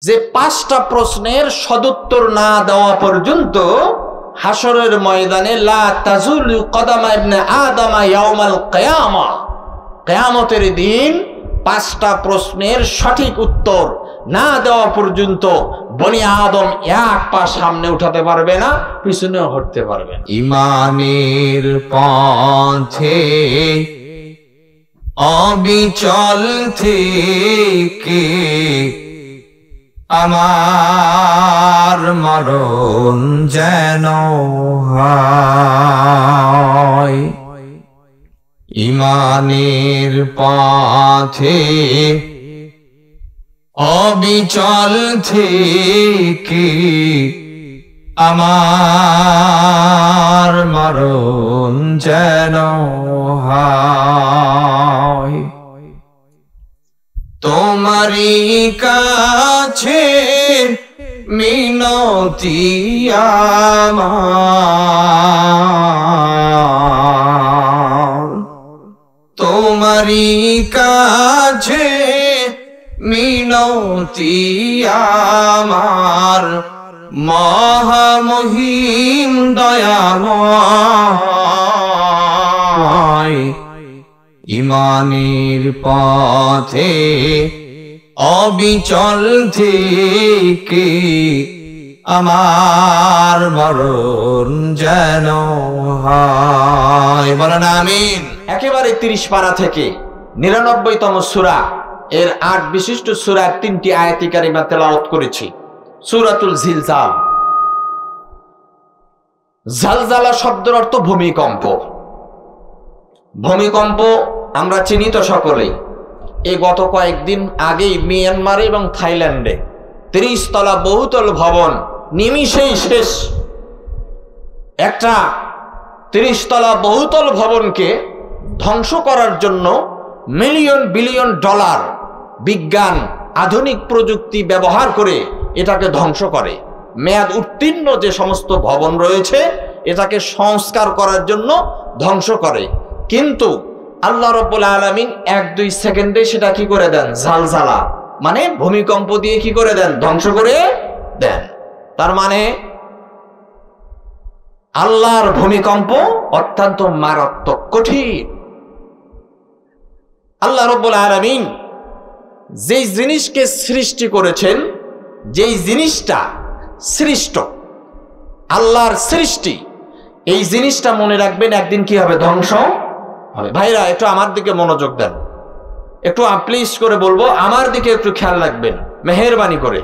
যে 5টা প্রশ্নের সদুত্তর না দেওয়া পর্যন্ত হাসরের ময়দানে লা তাজুলু কদামা ইবনে আদম ইয়াউমাল কিয়ামা, কিয়ামতের দিন 5টা প্রশ্নের সঠিক উত্তর না দেওয়া পর্যন্ত বনি আদম এক পা সামনে উঠাতে পারবে না, পিছনেও হটতে পারবে না। ইমানের পথে অবিচল থেকে আমার মরণ যেন হয়। ইমানের পথে অবিচল থেকে আমার মরণ যেন হয়। তোমারই কাছে মিনতি আমার, তোমারই কাছে মিনতি আমার, মহামহিম দয়াময়। ইমানের পথে অবিচল থেকে আমার মরণ যেন হয়। বলেন আমিন। একেবারে 30 পারা থেকে 99তম সূরা এর 8 বিশিষ্ট সূরার 3টি আয়াতি কারিমা তেলাওয়াত করেছি। সূরাতুল জিলজাল। জালজালা শব্দের অর্থ ভূমিকম্প। ভূমিকম্প আমরা চিনি তো সকলেই। এই গত কয়েকদিন আগেই মিয়ানমার এবং থাইল্যান্ডে 30 তলা বহুতল ভবন নিমিষেই শেষ। একটা 30 তলা বহুতল ভবনকে ধ্বংস করার জন্য মিলিয়ন বিলিয়ন ডলার বিজ্ঞান আধুনিক প্রযুক্তি ব্যবহার করে এটাকে ধ্বংস করে। মেয়াদ উত্তীর্ণ যে সমস্ত ভবন রয়েছে এটাকে সংস্কার করার জন্য ধ্বংস করে, কিন্তু আল্লাহ রাব্বুল আলামিন 1-2 সেকেন্ডে সেটা কি করে দেন? জালজালা মানে ভূমিকম্প দিয়ে কি করে দেন? ধ্বংস করে দেন। তার মানে আল্লাহর ভূমিকম্প অত্যন্ত মারাত্মক, কঠিন। আল্লাহ রাব্বুল আলামিন যেই জিনিসকে সৃষ্টি করেছেন, যেই জিনিসটা সৃষ্ট আল্লাহর সৃষ্টি, এই জিনিসটা মনে রাখবেন একদিন কি হবে? ধ্বংস হবে। ভাইরা একটু আমার দিকে মনোযোগ দেন, একটু প্লিজ করে বলবো আমার দিকে একটু খেয়াল রাখবেন মেহেরবানি করে।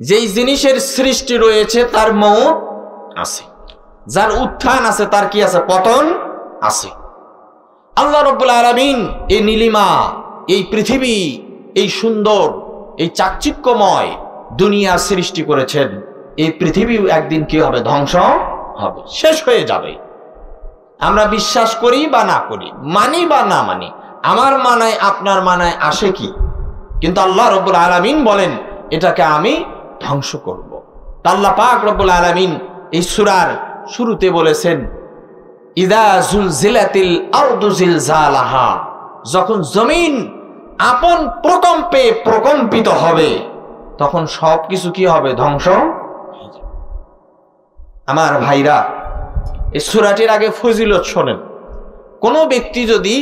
যেই জিনিসের সৃষ্টি রয়েছে তার মউত আছে, যার উত্থান আছে তার কি আছে? পতন আছে। আল্লাহ রাব্বুল আলামিন এই নীলিমা, এই পৃথিবী, এই সুন্দর, এই চাকচিক্যময় দুনিয়া সৃষ্টি করেছেন। এই পৃথিবীও একদিন কি হবে? ধ্বংস হবে, শেষ হয়ে যাবে। আমরা বিশ্বাস করি বা না করি, মানি বা না মানি, আমার মানায় আপনার মানায় আসে কি? কিন্তু আল্লাহ রাব্বুল আলামিন বলেন এটাকে আমি ধ্বংস করব। আল্লাহ পাক রব্বুল আলামিন এই সূরার শুরুতে বলেছেন ইযা জুলজিলাতিল আরদু জিলজালাহা, যখন জমিন আপন প্রকম্পে প্রকম্পিত হবে তখন সবকিছু কি হবে? ধ্বংস। আমার ভাইরা, এই সূরাটির আগে ফজিলত শোনেন। কোন ব্যক্তি যদি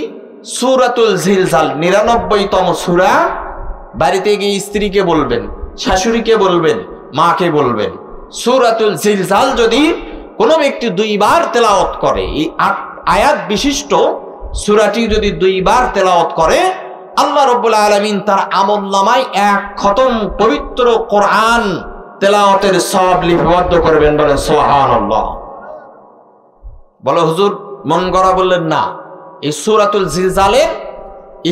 সূরাতুল জিলজাল 99তম সূরা বাড়িতে গিয়ে স্ত্রীকে বলবেন, শাশুড়িকে বলবেন, মাকে বলবেন, সূরাতুল জিলজাল যদি কোনো ব্যক্তি 2 বার তেলাওয়াত করে, এই 8 আয়াত বিশিষ্ট সূরাটি যদি 2 বার তেলাওয়াত করে, আল্লাহ রাব্বুল আলামিন তার আমলনামায় 1 খতম পবিত্র কোরআন তেলাওয়াতের সওয়াব লিপিবদ্ধ করবেন। বলেন সুবহানাল্লাহ। বলো হুজুর মন গড়া বললেন না। এই সূরাতুল জিলজালের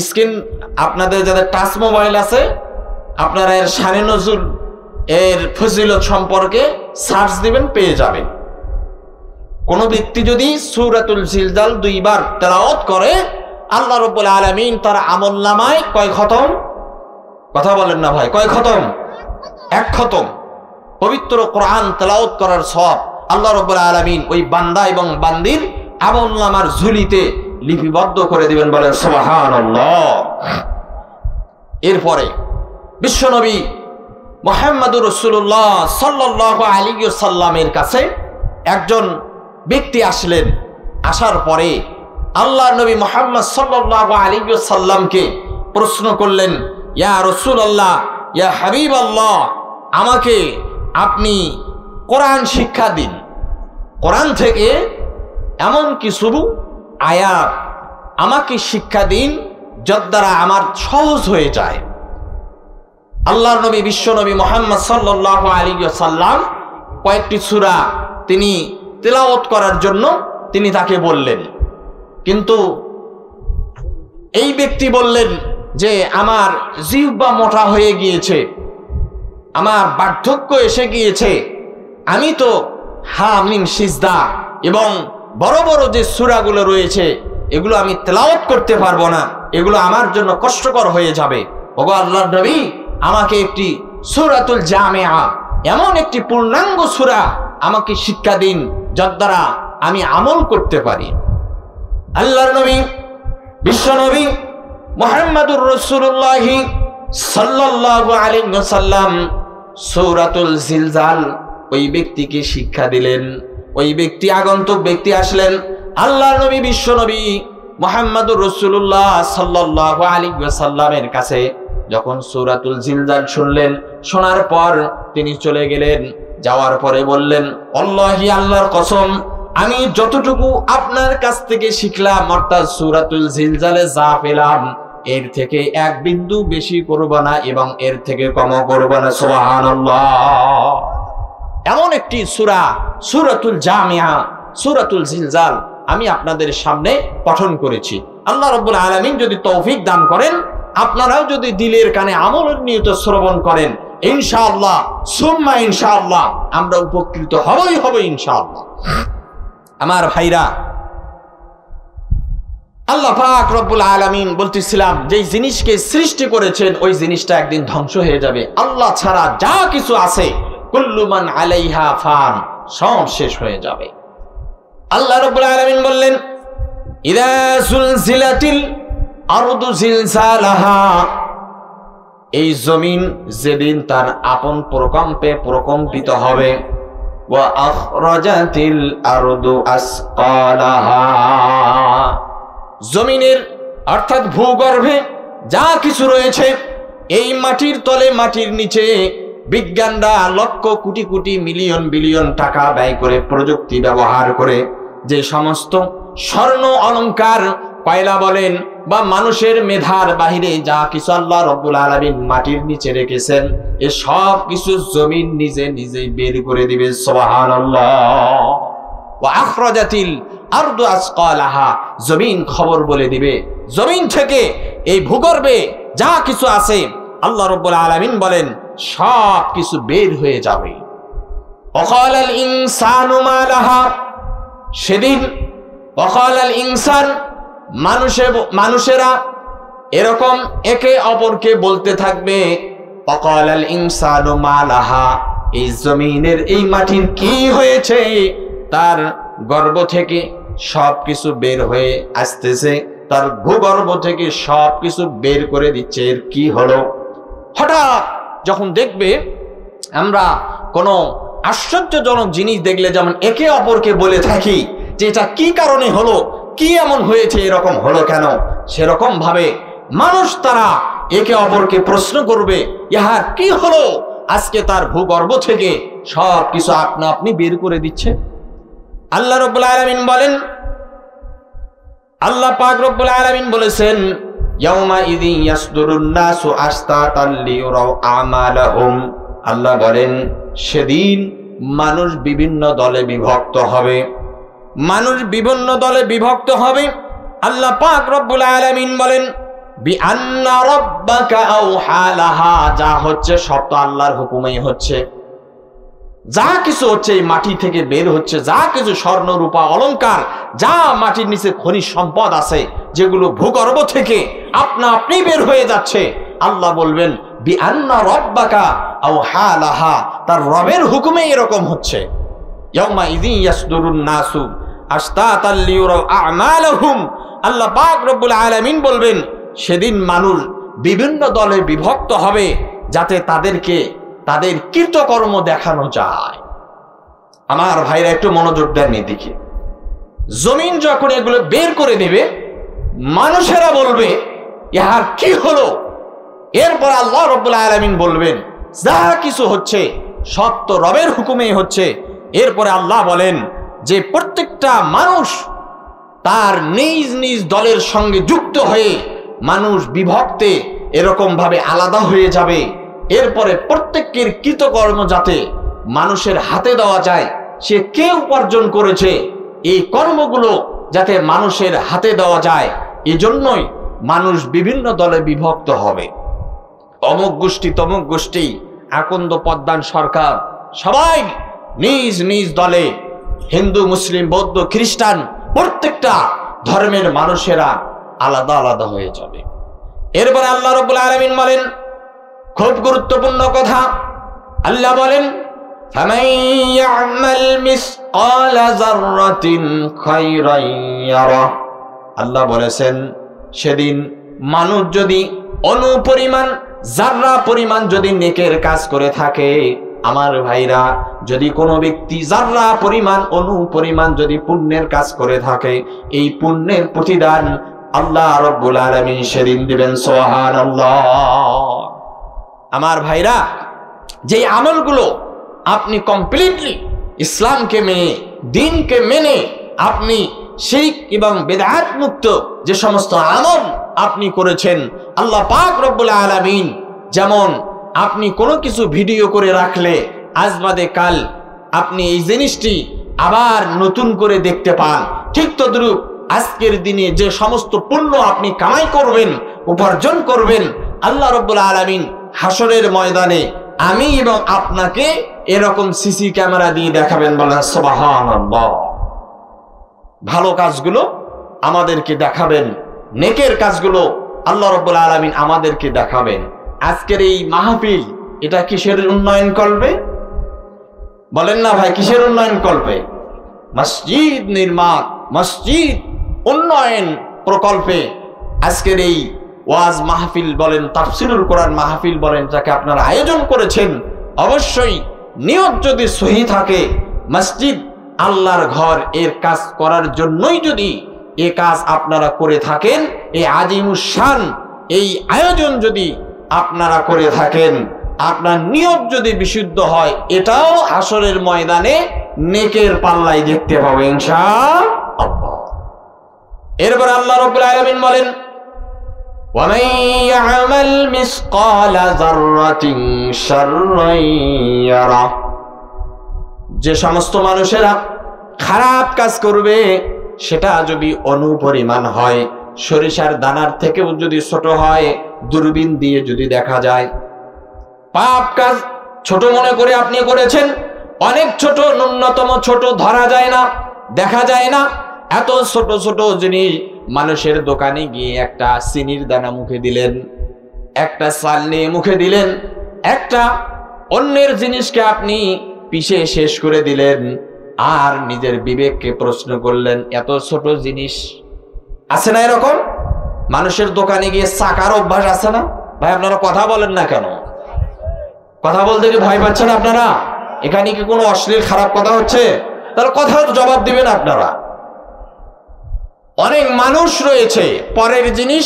স্ক্রিন আপনাদের যাদের টাচ মোবাইল আছে আপনারা এর শানে নজুল, এর ফজিলত সম্পর্কে সার্চ দিবেন, পেয়ে যাবেন। কোন ব্যক্তি যদি সূরাতুল জিলজাল 2 বার তেলাওয়াত করে আল্লাহ রাব্বুল আলামিন তার আমলনামায় কয় খতম? কথা বলেন না ভাই, কয় খতম? 1 খতম পবিত্র কোরআন তেলাওয়াত করার সওয়াব আল্লাহ রাব্বুল আলামিন ওই বান্দা এবং বান্দির আমলনামার ঝুলিতে লিপিবদ্ধ করে দিবেন। বলেন সুবহানাল্লাহ। এরপরে বিশ্বনবী মুহাম্মদুর রাসূলুল্লাহ সাল্লাল্লাহু আলাইহি ওয়াসাল্লামের কাছে একজন ব্যক্তি আসলেন। আসার পরে আল্লাহর নবী মুহাম্মদ সাল্লাল্লাহু আলাইহি ওয়াসাল্লামকে প্রশ্ন করলেন, ইয়া রাসূলুল্লাহ, ইয়া হাবিবাল্লাহ, আমাকে আপনি কোরআন শিক্ষা দিন। কোরআন থেকে এমন কিছু আয়াত আমাকে শিক্ষা দিন যার দ্বারা আমার সহজ হয়ে যায়। আল্লাহর নবী বিশ্বনবী মুহাম্মদ সাল্লাল্লাহু আলাইহি ওয়াসাল্লাম কয়েকটি সূরা তিনি তেলাওয়াত করার জন্য তিনি তাকে বললেন, কিন্তু এই ব্যক্তি বললেন যে আমার জিহ্বা মোটা হয়ে গিয়েছে, আমার বার্ধক্য এসে গিয়েছে, আমি তো হামিম সিজদা এবং বড় বড় যে সূরাগুলো রয়েছে এগুলো আমি তেলাওয়াত করতে পারবো না, এগুলো আমার জন্য কষ্টকর হয়ে যাবে। ওগো আল্লাহর নবী, আমাকে একটি সূরাতুল জামিআ, এমন একটি পূর্ণাঙ্গ সূরা আমাকে শিক্ষা দিন যার দ্বারা আমি আমল করতে পারি। আল্লাহর নবী বিশ্বনবী মুহাম্মদুর রাসূলুল্লাহ সাল্লাল্লাহু আলাইহি ওয়াসাল্লাম সূরাতুল জিলজাল ওই ব্যক্তিকে শিক্ষা দিলেন। ওই ব্যক্তি আগন্তুক ব্যক্তি আসলেন আল্লাহর নবী বিশ্বনবী মুহাম্মদুর রাসূলুল্লাহ সাল্লাল্লাহু আলাইহি ওয়াসাল্লামের কাছে। যখন সূরাতুল জিলজাল শুনলেন, শোনার পর তিনি চলে গেলেন। যাওয়ার পরে বললেন, আল্লাহি, আল্লাহর কসম, আমি যতটুকু আপনার কাছ থেকে শিখলাম অর্থাৎ সূরাতুল জিলজালে যা পেলাম এর থেকে এক বিন্দু বেশি করব না এবং এর থেকে কমও করব না। সুবহানাল্লাহ। এমন একটি সূরা, সূরাতুল জামিআ, সূরাতুল জিলজাল আমি আপনাদের সামনে পঠন করেছি। আল্লাহ রাব্বুল আলামিন যদি তৌফিক দান করেন, আপনারাও যদি দিলের কানে আমলের নিয়ত শ্রবণ করেন, ইনশাআল্লাহ সুম্মা ইনশাআল্লাহ আমরা উপকৃত হবই হব ইনশাআল্লাহ। আমার ভাইরা, আল্লাহ পাক রব্বুল আলামিন বলতেছিলাম যেই জিনিসকে সৃষ্টি করেছেন ওই জিনিসটা একদিন ধ্বংস হয়ে যাবে। আল্লাহ ছাড়া যা কিছু আছে কুল্লু মান আলাইহা ফান, সব শেষ হয়ে যাবে। আল্লাহ রব্বুল আলামিন বললেন, ইযা যুলজিলাতিল আরদু জিলজালাহা, এই জমিন যেদিন তার আপন প্রকম্পে প্রকম্পিত হবে, ওয়া আখরাজাতিল আরদু আসকালাহা, জমিনের অর্থাৎ ভূগর্ভে যা কিছু রয়েছে, এই মাটির তলে মাটির নিচে বিজ্ঞানরা লক্ষ কোটি কোটি মিলিয়ন বিলিয়ন টাকা ব্যয় করে প্রযুক্তি ব্যবহার করে যে সমস্ত স্বর্ণ অলংকার, কয়লা বলেন বা মানুষের মেধার বাহিরে যা কিছু আল্লাহ রব্বুল আলামিন মাটির নিচে রেখেছেন, এ সব কিছু জমিন নিজে নিজেই বের করে দিবে। সুবহানাল্লাহ। ওয়া আখরাজাতিল আরদু আসকালাহা, জমিন খবর বলে দিবে, জমিন থেকে এই ভূগর্ভে যা কিছু আছে আল্লাহ রব্বুল আলামিন বলেন সব কিছু বের হয়ে যাবে। ওয়াকালাল ইনসানু মা লাহা, সেদিন ওয়াকালাল ইনসান, মানুষেরা এরকম একে অপরকে বলতে থাকবে, ওয়াকালাল ইনসানু মা লাহা, এই জমিনের এই মাটির কি হয়েছে, তার গর্ভ থেকে সবকিছু বের হয়ে আসতেছে, তার ভূগর্ভ থেকে সবকিছু বের করে দিচ্ছে, এর কি হলো। হঠাৎ যখন দেখবে আমরা কোনো আশ্চর্যজনক জিনিস দেখলে যেমন একে অপরকে বলে থাকি যে এটা কি কারণে হলো, কি এমন হয়েছে, এরকম হলো কেন, সেরকম ভাবে মানুষ তারা একে অপরকে প্রশ্ন করবে, ইহার কি হলো, আজকে তার ভূগর্ভ থেকে সবকিছু আপনা আপনি বের করে দিচ্ছে। আল্লাহ রাব্বুল আলামিন বলেন, আল্লাহ পাক রব্বুল আলামিন বলেছেন, ইয়াউমা ইযি ইয়াসদুরুন নাসু আশতাতাল লিয়ুরাউ আমালাহুম, আল্লাহ বলেন সেদিন মানুষ বিভিন্ন দলে বিভক্ত হবে, মানুষ বিভিন্ন দলে বিভক্ত হবে। আল্লাহ পাক রব্বুল আলামিন বলেন, বিআন্না রাব্বাকা আওহা লাহা, যা হচ্ছে সব তো আল্লাহর হুকুমেই হচ্ছে, যা কিছু হচ্ছে এই মাটি থেকে বের হচ্ছে, যা কিছু স্বর্ণ রূপা অলংকার, যা মাটির নিচে খনিজ সম্পদ আছে যেগুলো ভূগর্ভ থেকে আপনা আপনি বের হয়ে যাচ্ছে, আল্লাহ বলবেন বিআন্না রাব্বাকা আওহা লাহা, তার রবের হুকুমে এরকম হচ্ছে। ইয়াউমা ইযি ইয়াসদুরুন নাসু আশতাতাল লিয়ুরাউ আমালাহুম, আল্লাহ পাক রব্বুল আলামিন বলবেন সেদিন মানুষ বিভিন্ন দলে বিভক্ত হবে, যাতে তাদেরকে তাদের কৃতকর্ম দেখানো যায়। আমার ভাইরা একটু মনোযোগ দেন এদিকে। জমিন যখন এগুলো বের করে দেবে, মানুষেরা বলবে ইহার কি হলো? এরপর আল্লাহ রাব্বুল আলামিন বলবেন যা কিছু হচ্ছে সব তো রবের হুকুমেই হচ্ছে। এরপরে আল্লাহ বলেন যে প্রত্যেকটা মানুষ তার নিজ নিজ দলের সঙ্গে যুক্ত হয়ে মানুষ বিভক্তে এরকম ভাবে আলাদা হয়ে যাবে। এরপরে প্রত্যেকের কৃতকর্ম যাতে মানুষের হাতে দেওয়া যায়, সে কে উপার্জন করেছে এই কর্মগুলো যাতে মানুষের হাতে দেওয়া যায়, এজন্যই মানুষ বিভিন্ন দলে বিভক্ত হবে। অমুক গোষ্ঠী তমুক গোষ্ঠী, আকন্দ পদ্মান সরকার সবাই নিজ নিজ দলে, হিন্দু মুসলিম বৌদ্ধ খ্রিস্টান প্রত্যেকটা ধর্মের মানুষেরা আলাদা আলাদা হয়ে যাবে। এরপরে আল্লাহ রাব্বুল আলামিন বলেন খুব গুরুত্বপূর্ণ কথা। আল্লাহ বলেন ফামান ইয়ামাল মিসকালা যাররাতিন খায়রান ইয়ারা। আল্লাহ বলেছেন সেদিন মানুষ যদি অনুপরিমাণ যাররা পরিমাণ যদি নেকের কাজ করে থাকে, আমার ভাইরা যদি কোনো ব্যক্তি যাররা পরিমাণ অনুপরিমাণ যদি পুণ্যের কাজ করে থাকে, এই পুণ্যের প্রতিদান আল্লাহ রাব্বুল আলামিন সেদিন দিবেন। সুবহানাল্লাহ। আমার ভাইরা, যে আমলগুলো আপনি কমপ্লিটলি ইসলামকে মেনে দ্বীনকে মেনে আপনি শিরক এবং বিদআত মুক্ত যে সমস্ত আমল আপনি করেছেন, আল্লাহ পাক রব্বুল আলামিন যেমন আপনি কোনো কিছু ভিডিও করে রাখলে আজ বাদে কাল আপনি এই জিনিসটি আবার নতুন করে দেখতে পান, ঠিক তদ্রূপ আজকের দিনে যে সমস্ত পুণ্য আপনি কামাই করবেন উপার্জন করবেন, আল্লাহ রব্বুল আলামিন হাসরের ময়দানে আমি এবং আপনাকে এরকম সিসি ক্যামেরা দিয়ে দেখাবেন। বলেন সুবহানাল্লাহ। ভালো কাজগুলো আমাদেরকে দেখাবেন, নেকের কাজগুলো আল্লাহ রাব্বুল আলামিন আমাদেরকে দেখাবেন। আজকের এই মাহফিল এটা কিসের উন্নয়ন করবে? বলেন না ভাই, কিসের উন্নয়ন করবে? মসজিদ নির্মাণ, মসজিদ উন্নয়ন প্রকল্পে আজকের এই ওয়াজ মাহফিল বলেন, তাফসীরুল কোরআন মাহফিল বলেন, যাকে আপনারা আয়োজন করেছেন, অবশ্যই নিয়ত যদি সহি থাকে মসজিদ আল্লাহর ঘর এর কাজ করার জন্যই যদি এ কাজ আপনারা করে থাকেন, এই আজিমুস শান এই আয়োজন যদি আপনারা করে থাকেন, আপনার নিয়ত যদি বিশুদ্ধ হয়, এটাও হাসরের ময়দানে নেকের পাল্লায় দেখতে পাবে ইনশাআল্লাহ। এরপর আল্লাহ রাব্বুল আলামিন বলেন ওয়ামান ইয়ামাল মিসকালা যাররাতিন শাররান ইয়ারা। যে সমস্ত মানুষেরা খারাপ কাজ করবে সেটা যদি অনুপরিমাণ হয়, সরিষার দানার থেকেও যদি ছোট হয়, দূরবীন দিয়ে যদি দেখা যায়, পাপ কাজ ছোট মনে করে আপনি করেছেন, অনেক ছোট, ন্যূনতম ছোট ধরা যায় না, দেখা যায় না, এত ছোট ছোট জিনিস মানুষের দোকানে গিয়ে একটা চিনির দানা মুখে দিলেন, একটা চাল নিয়ে মুখে দিলেন, একটা অন্যের জিনিসকে আপনি পিষে শেষ করে দিলেন, আর নিজের বিবেককে প্রশ্ন করলেন এত ছোট জিনিস আছে না? এরকম মানুষের দোকানে গিয়ে চাকার অভ্যাস আছে না ভাই? আপনারা কথা বলেন না কেন? কথা বলতে কি ভয় পাচ্ছেন আপনারা? এখানে কি কোনো অশ্লীল খারাপ কথা হচ্ছে? তাহলে কথা জবাব দিবেন আপনারা। অনেক মানুষ রয়েছে পরের জিনিস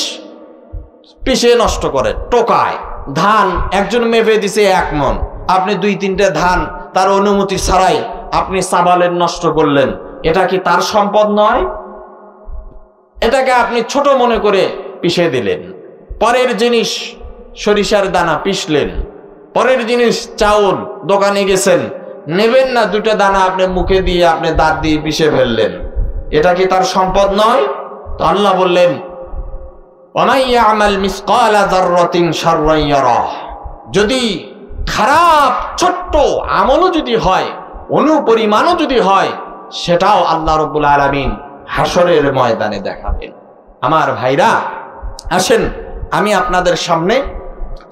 পিষে নষ্ট করে, টোকায়। ধান একজন মেপে দিছে 1 মণ, আপনি 2-3টে ধান তার অনুমতি ছাড়াই আপনি চাবালেন, নষ্ট করলেন, এটা কি তার সম্পদ নয়? এটাকে আপনি ছোট মনে করে পিষে দিলেন। পরের জিনিস সরিষার দানা পিষলেন, পরের জিনিস চাউল, দোকানে গেছেন, নেবেন না, 2টা দানা আপনি মুখে দিয়ে আপনি দাঁত দিয়ে পিষে ফেললেন, এটা কি তার সম্পদ নয়? তো আল্লাহ বললেন ওয়ামান ইয়ামাল মিসকালা যাররাতিন শাররান ইয়ারা। যদি খারাপ ছোট্ট আমলও যদি হয়, অনুপরিমাণও যদি হয়, সেটাও আল্লাহ রাব্বুল আলামিন হাসরের ময়দানে দেখাবেন। আমার ভাইরা, আসেন আমি আপনাদের সামনে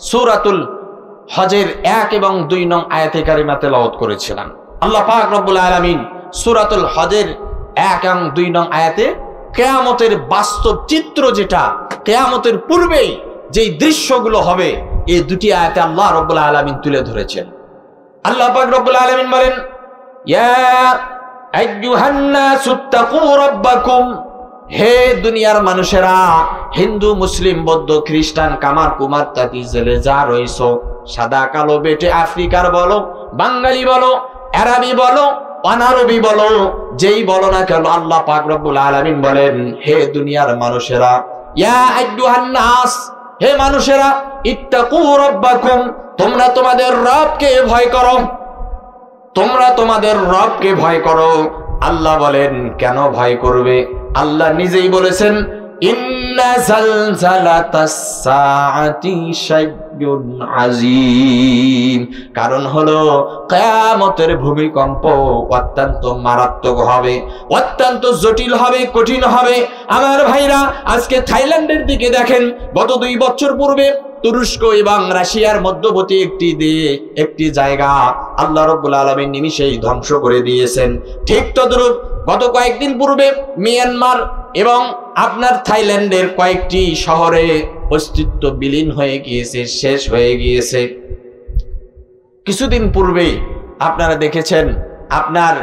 সূরাতুল হজের 1 এবং 2 নং আয়াতে কারিমা তেলাওয়াত করেছিলাম। আল্লাহ পাক রব্বুল আলামিন সূরাতুল হজের 1 এবং 2 নং আয়াতে কিয়ামতের বাস্তব চিত্র, যেটা কিয়ামতের পূর্বেই যেই দৃশ্যগুলো হবে এই দুটি আয়াতে আল্লাহ রাব্বুল আলামিন তুলে ধরেছেন। আল্লাহ পাক রব্বুল আলামিন বলেন, ইয়া আইয়ুহান নাসুত্তাকু রাব্বাকুম, হে দুনিয়ার মানুষেরা, হিন্দু মুসলিম বৌদ্ধ খ্রিস্টান কামার কুমার তাঁতি জেলে যা রইছো, সাদা কালো বেটে আফ্রিকার বলো, বাঙালি বলো, আরবি বলো, অনারবি বলো, যেই বলো না কেন, আল্লাহ পাক রব্বুল আলামিন বলেন, হে দুনিয়ার মানুষেরা, ইয়া আইয়ুহান নাস, হে মানুষেরা, ইত্তাকু রাব্বাকুম, তোমরা তোমাদের রবকে ভয় করো, তোমরা তোমাদের রবকে ভয় করো। আল্লাহ বলেন কেন ভয় করবে? আল্লাহ নিজেই বলেছেন, ইন্না জালজালাতাস সাআতি শাইউন আযীম, কারণ হলো কিয়ামতের ভূমিকম্প অত্যন্ত মারাত্মক হবে, অত্যন্ত জটিল হবে, কঠিন হবে। আমার ভাইরা, আজকে থাইল্যান্ডের দিকে দেখেন, গত 2 বছর পূর্বে তুরস্ক এবং রাশিয়ার মধ্যবর্তী একটি জায়গা আল্লাহ রাব্বুল আলামিন নিমিষেই ধ্বংস করে দিয়েছেন। ঠিক তদ্রূপ গত কয়েকদিন পূর্বে মিয়ানমার এবং আপনার থাইল্যান্ডের কয়েকটি শহরে অস্তিত্ব বিলীন হয়ে গিয়েছে, শেষ হয়ে গিয়েছে। কিছুদিন পূর্বেই আপনারা দেখেছেন, আপনার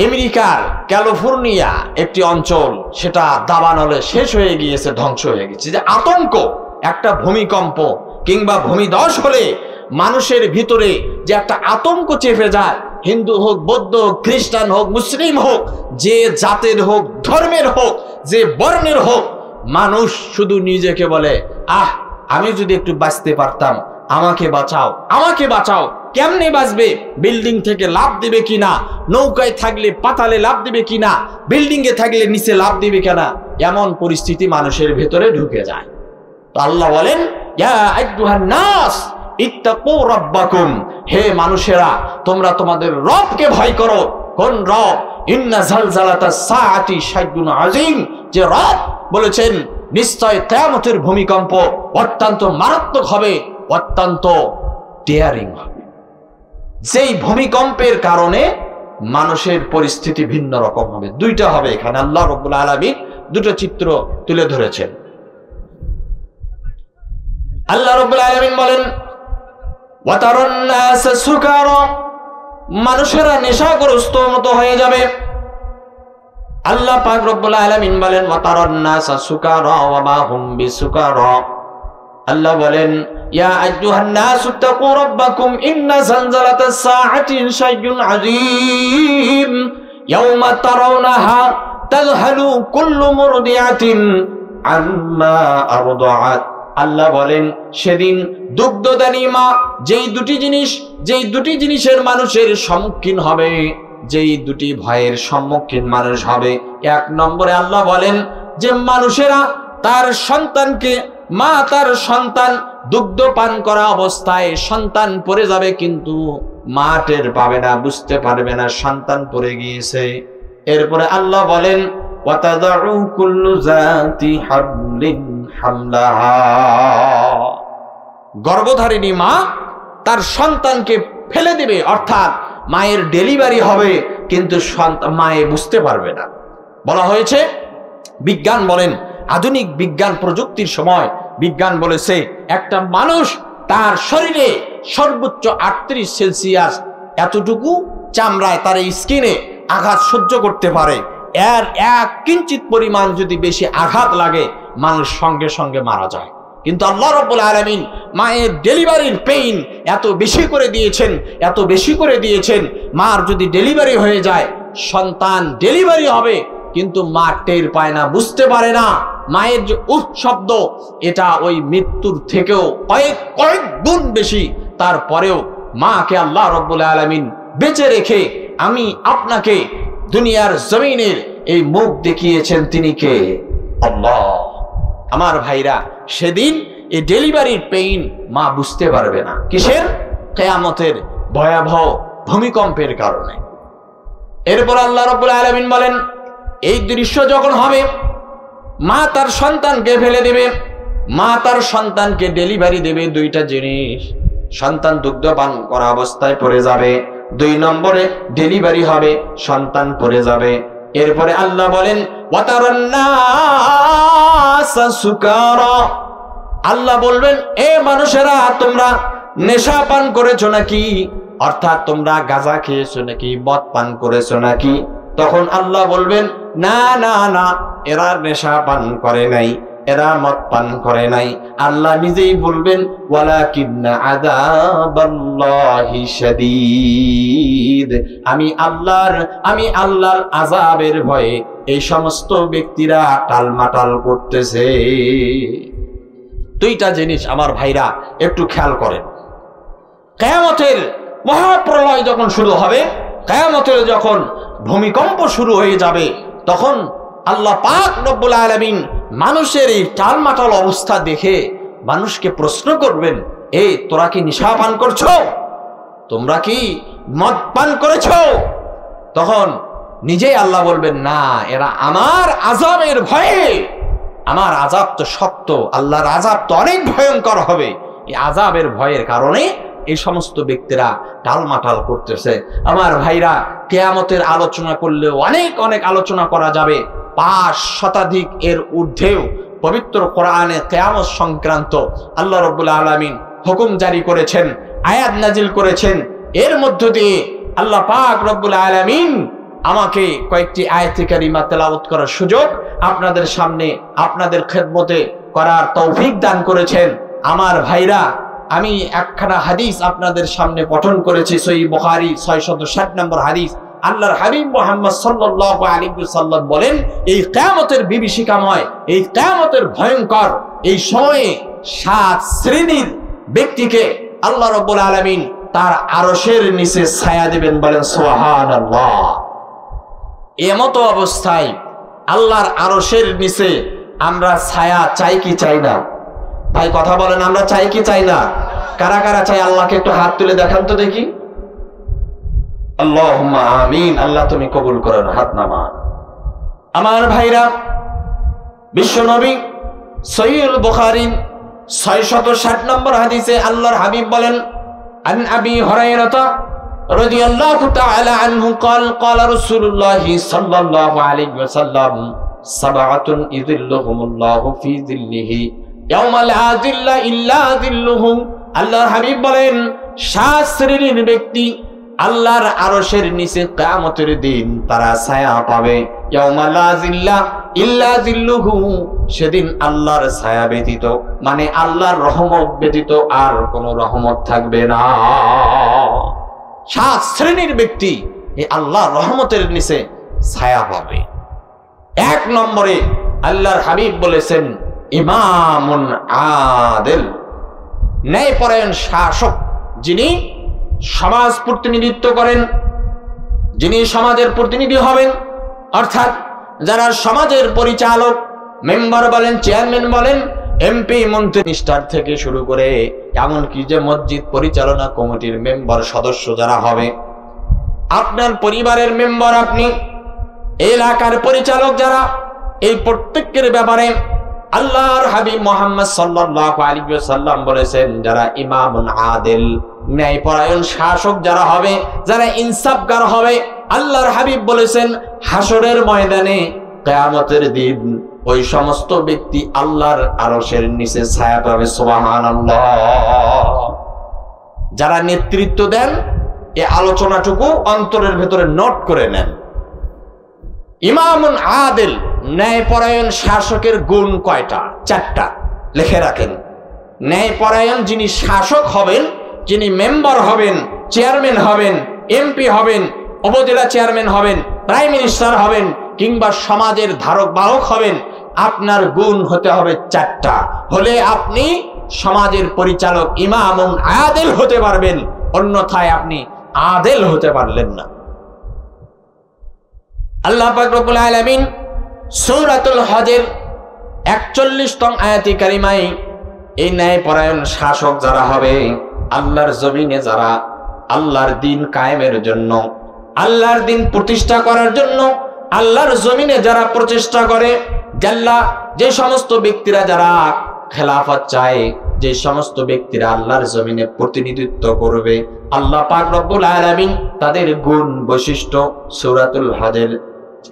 আমেরিকার ক্যালিফোর্নিয়া একটি অঞ্চল, সেটা দাবানলে শেষ হয়ে গিয়েছে, ধ্বংস হয়ে গেছে। যে আতঙ্ক, একটা ভূমিকম্প কিংবা ভূমিধস হলে মানুষের ভিতরে যে একটা আতঙ্ক চেপে যায়, হিন্দু হোক, বৌদ্ধ, খ্রিস্টান হোক, মুসলিম হোক, যে জাতের হোক, ধর্মের হোক, যে বর্ণের হোক, মানুষ শুধু নিজেকে বলে, আহ, আমি যদি একটু বাঁচতে পারতাম, আমাকে বাঁচাও, আমাকে বাঁচাও। কেমনে বাঁচবে? বিল্ডিং থেকে লাফ দিবে কিনা, নৌকায় থাকলে পাতালে লাফ দিবে কিনা, বিল্ডিং এ থাকলে নিচে লাফ দিবে কিনা, এমন পরিস্থিতি মানুষের ভেতরে ঢুকে যায়। তো আল্লাহ বলেন, ইয়া আইয়ুহান নাস ইত্তাকু রাব্বাকুম, হে মানুষেরা, তোমরা তোমাদের রবকে ভয় করো। কোন রব? ইন্না জালজালাতাস সাআতি শাইউন আযীম, যে রব বলেছেন নিশ্চয় কিয়ামতের ভূমিকম্প অত্যন্ত মারাত্মক হবে, অত্যন্ত ডেয়ারিং হবে। যেই ভূমিকম্পের কারণে মানুষের পরিস্থিতি ভিন্ন রকম হবে, দুইটা হবে। এখানে আল্লাহ রাব্বুল আলামিন দুটো চিত্র তুলে ধরেছেন। আল্লাহ রাব্বুল আলামিন বলেন, ওয়াতারান নাস সুকারা, মানুষেরা নেশাগ্রস্ত মতো হয়ে যাবে। আল্লাহ পাক রব্বুল আলামিন বলেন, ওয়াতারান নাস সুকারা ওয়া মা হুম বিসুকারা। আল্লাহ বলেন, ইয়া আইয়ুহান নাস ইত্তাকু রাব্বাকুম ইন্না জালজালাতাস সাআতি শাইউন আযীম ইয়াওমা তারাউনাহা তাযহালু কুল্লু মুরদিআতিন আম্মা আরদাআত। আল্লাহ বলেন, সেদিন দুগ্ধদানী মা যেই দুটি জিনিসের মানুষের সম্মুখীন হবে, যেই দুটি ভয়ের সম্মুখীন মানুষ হবে। 1 নম্বরে আল্লাহ বলেন যে মানুষেরা তার সন্তানকে, মা তার সন্তান দুগ্ধ পান করা অবস্থায় সন্তান পড়ে যাবে, কিন্তু মা টের পাবে না, বুঝতে পারবে না সন্তান পড়ে গিয়েছে। এরপরে আল্লাহ বলেন, ওয়াতাদাউ কুল্লু যাতি হাবলিন হামলাহা, গর্ভধারিণী মা তার সন্তানকে ফেলে দিবে, অর্থাৎ মায়ের ডেলিভারি হবে, কিন্তু মায়ে বুঝতে পারবে না। বলা হয়েছে, বিজ্ঞান বলেন, আধুনিক বিজ্ঞান প্রযুক্তির সময় বিজ্ঞান বলেছে একটা মানুষ তার শরীরে সর্বোচ্চ 38 সেলসিয়াস এতটুকু চামড়ায়, তার স্কিনে আঘাত সহ্য করতে পারে। এর 1 কিঞ্চিত পরিমাণ যদি বেশি আঘাত লাগে, মানুষ সঙ্গে সঙ্গে মারা যায়। কিন্তু আল্লাহ রাব্বুল আলামিন মায়ের ডেলিভারির পেইন এত বেশি করে দিয়েছেন, মার যদি ডেলিভারি হয়ে যায়, সন্তান ডেলিভারি হবে, কিন্তু মা টের পায় না, বুঝতে পারে না। মায়ের যে উফ শব্দ, এটা ওই মৃত্যুর থেকেও কয়েক গুণ বেশি। তারপরেও মাকে আল্লাহ রাব্বুল আলামিন বেঁচে রেখে আমি আপনাকে দুনিয়ার জমিনের এই মুখ দেখিয়েছেন, তিনি কে? আল্লাহ। আমার ভাইরা, সেদিন এই ডেলিভারির পেইন মা বুঝতে পারবে না। কিসের? কিয়ামতের ভয়াবহ ভূমিকম্পের কারণে। এরপর আল্লাহ রাব্বুল আলামিন বলেন, এই দৃশ্য যখন হবে, মা তার সন্তানকে ফেলে দেবে, মা তার সন্তানকে ডেলিভারি দেবে। 2টা জিনিস, সন্তান দুগ্ধ পান করা অবস্থায় পড়ে যাবে, 2 নম্বরে ডেলিভারি হবে, সন্তান পড়ে যাবে। এরপরে আল্লাহ বলেন, ওয়াতারান নাস সুকারা, আল্লাহ বলবেন, এ মানুষেরা তোমরা নেশা পান করেছো নাকি, অর্থাৎ তোমরা গাঁজা খেয়েছো নাকি, মদ পান করেছো নাকি? তখন আল্লাহ বলবেন, না না না, এরা নেশা পান করে নাই, এরা মদ পান করে নাই। আল্লাহ নিজেই বলবেন, ওয়ালাকিন্না আযাবাল্লাহি শাদীদ, আমি আল্লাহর আযাবের ভয়ে এই সমস্ত ব্যক্তিরা টালমাটাল করতেছে। দুইটা জিনিস আমার ভাইরা একটু খেয়াল করেন। কিয়ামতের মহাপ্রলয় যখন শুরু হবে, কিয়ামতের যখন ভূমিকম্প শুরু হয়ে যাবে, তখন আল্লাহ পাক রব্বুল আলামিন মানুষের এই টালমাটাল অবস্থা দেখে মানুষকে প্রশ্ন করবেন, এই তোরা কি নেশা পান করছো? তোমরা কি মদ পান করেছো? তখন নিজেই আল্লাহ বলবেন, না, এরা আমার আযাবের ভয়ে, আমার আযাব তো শক্ত, আল্লাহর আযাব তো অনেক ভয়ঙ্কর হবে, এই আযাবের ভয়ের কারণে এই সমস্ত ব্যক্তিরা টালমাটাল করতেছে। আমার ভাইরা, কিয়ামতের আলোচনা করলে অনেক অনেক আলোচনা করা যাবে, 5 শতাধিক এর ঊর্ধ্বেও পবিত্র কোরআনে কিয়ামত সংক্রান্ত আল্লাহ রাব্বুল আলামিন হুকুম জারি করেছেন, আয়াত নাজিল করেছেন। এর মধ্য দিয়ে আল্লাহ পাক রব্বুল আলামিন আমাকে কয়েকটি আয়াত কারিমা তেলাওয়াত করার সুযোগ আপনাদের সামনে, আপনাদের খেদমতে করার তৌফিক দান করেছেন। আমার ভাইরা, আমি একখানা হাদিস আপনাদের সামনে পঠন করেছি, সহিহ বুখারী 660 নম্বর হাদিস। আল্লাহর হাবিব মুহাম্মদ সাল্লাল্লাহু আলাইহি ওয়াসাল্লাম বলেন, এই কিয়ামতের বিভীষিকাময়, এই কিয়ামতের ভয়ঙ্কর এই সময়ে 7 শ্রেণীর ব্যক্তিকে আল্লাহ রাব্বুল আলামিন তার আরশের নিচে ছায়া দিবেন। বলেন সুবহানাল্লাহ। এমতো অবস্থায় আল্লাহর আরশের নিচে আমরা ছায়া চাই কি চাই না? ভাই কথা বলেন, আমরা চাই কি চাই না? কারা কারা চাই? আল্লাহকে একটু হাত তুলে দেখান তো দেখি। আল্লাহুম্মা আমিন। আল্লাহ তুমি কবুল করো, হাত নামান। আমার ভাইরা, বিশ্বনবী সহিহ বুখারী 660 নম্বর হাদিসে আল্লাহর হাবিব বলেন, আন আবি হুরায়রা রাদিয়াল্লাহু তাআলা আনহু قال قال رسول الله صلى الله عليه وسلم سبعة يظلهم الله في ظله يوم لا ظل إلا ظلهم। আল্লাহর হাবিব বলেন, 7 শ্রেণীর ব্যক্তি আল্লাহর আরশের নিচে কিয়ামতের দিন তারা ছায়া পাবে। ইয়াউমা লা জিল্লা ইল্লা জিল্লুহু, সেদিন আল্লাহর ছায়া ব্যতীত, মানে আল্লাহর রহমত ব্যতীত আর কোনো রহমত থাকবে না। 7 শ্রেণীর ব্যক্তি এই আল্লাহর রহমতের নিচে ছায়া পাবে। 1 নম্বরে আল্লাহর হাবিব বলেছেন, ইমামুন আদিল, ন্যায়পরায়ণ শাসক, যিনি সমাজ প্রতিনিধিত্ব করেন, যিনি সমাজের প্রতিনিধি হবেন, অর্থাৎ যারা সমাজের পরিচালক, মেম্বার বলেন, চেয়ারম্যান বলেন, এমপি, মন্ত্রী, মিনিস্টার থেকে শুরু করে এমনকি যে মসজিদ পরিচালনা কমিটির মেম্বার সদস্য যারা হবে, আপনার পরিবারের মেম্বার, আপনি এলাকার পরিচালক যারা, এই প্রত্যেকের ব্যাপারে আল্লাহর হাবিব মুহাম্মদ সাল্লাল্লাহু আলাইহি ওয়াসাল্লাম বলেছেন, যারা ইমামুন আদিল, ন্যায়পরায়ণ শাসক যারা হবে, যারা ইনসাফগার হবে, আল্লাহর হাবিব বলেছেন হাসরের ময়দানে কিয়ামতের দিন ওই সমস্ত ব্যক্তি আল্লাহর আরশের নিচে ছায়া পাবে। সুবহানাল্লাহ। যারা নেতৃত্ব দেন, এই আলোচনাটুকু অন্তরের ভেতরে নোট করে নেন। ইমামুন আদিল, ন্যায়পরায়ণ শাসকের গুণ কয়টা? 4টা লিখে রাখেন। ন্যায়পরায়ণ যিনি শাসক হবেন, যিনি মেম্বার হবেন, চেয়ারম্যান হবেন, এমপি হবেন, উপজেলা চেয়ারম্যান হবেন, প্রাইম মিনিস্টার হবেন, কিংবা সমাজের ধারক বাহক হবেন, আপনার গুণ হতে হবে 4টা। হলে আপনি সমাজের পরিচালক ইমামুন আদিল হতে পারবেন, অন্যথায় আপনি আদিল হতে পারলেন না। আল্লাহ পাক রব্বুল আলামিন সূরাতুল হজের 41তম আয়াতে কারিমায় এই ন্যায়পরায়ণ শাসক যারা হবে, আল্লাহর জমিনে যারা আল্লাহর দ্বীন কায়েমের জন্য, আল্লাহর দ্বীন প্রতিষ্ঠা করার জন্য আল্লাহর জমিনে যারা প্রচেষ্টা করে, যে সমস্ত ব্যক্তিরা যারা খেলাফত চায়, যে সমস্ত ব্যক্তিরা আল্লাহর জমিনে প্রতিনিধিত্ব করবে, আল্লাহ পাক রব্বুল আলামিন তাদের গুণ বৈশিষ্ট্য সূরাতুল হজের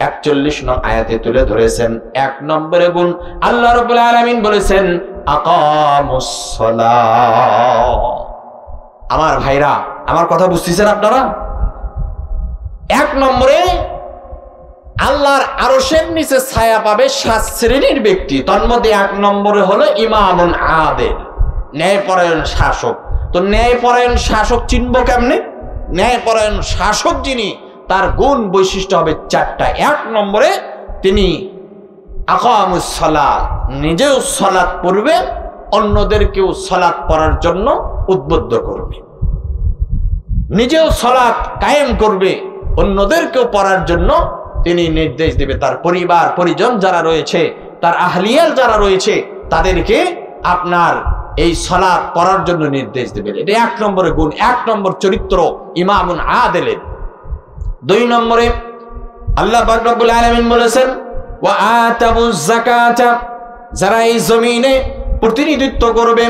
41 নং আয়াতে তুলে ধরেছেন। 1 নম্বরে গুণ আল্লাহ রাব্বুল আলামিন বলেছেন আকামুস সালাহ। আমার ভাইরা, আমার কথা বুঝতেছেন আপনারা? 1 নম্বরে আল্লাহর আরশের নিচে ছায়া পাবে 7 শ্রেণীর ব্যক্তি। তার মধ্যে 1 নম্বরে হলো ইমামুন আদিল, ন্যায়পরায়ণ শাসক। তো ন্যায়পরায়ণ শাসক চিনব কেমনে? ন্যায়পরায়ণ শাসক যিনি, তার গুণ বৈশিষ্ট্য হবে 4টা। 1 নম্বরে তিনি আকামুস সালাত, নিজেও সালাত পড়বে, অন্যদেরকেও সালাত পড়ার জন্য উদ্বুদ্ধ করবে। নিজেও সালাত কায়েম করবে, অন্যদেরকেও পড়ার জন্য তিনি নির্দেশ দেবে। তার পরিবার পরিজন যারা রয়েছে, তার আহলিয়াল যারা রয়েছে, তাদেরকে আপনার এই সালাত পড়ার জন্য নির্দেশ দেবেন। এটা 1 নম্বরে গুণ, 1 নম্বর চরিত্র ইমামুন আদিলের। 2 নম্বরে আল্লাহ পাক রব্বুল আলামিন বলেছেন ওয়া আতাবুজ যাকাতা, যারা এই জমিনে প্রতিনিধিত্ব করবে,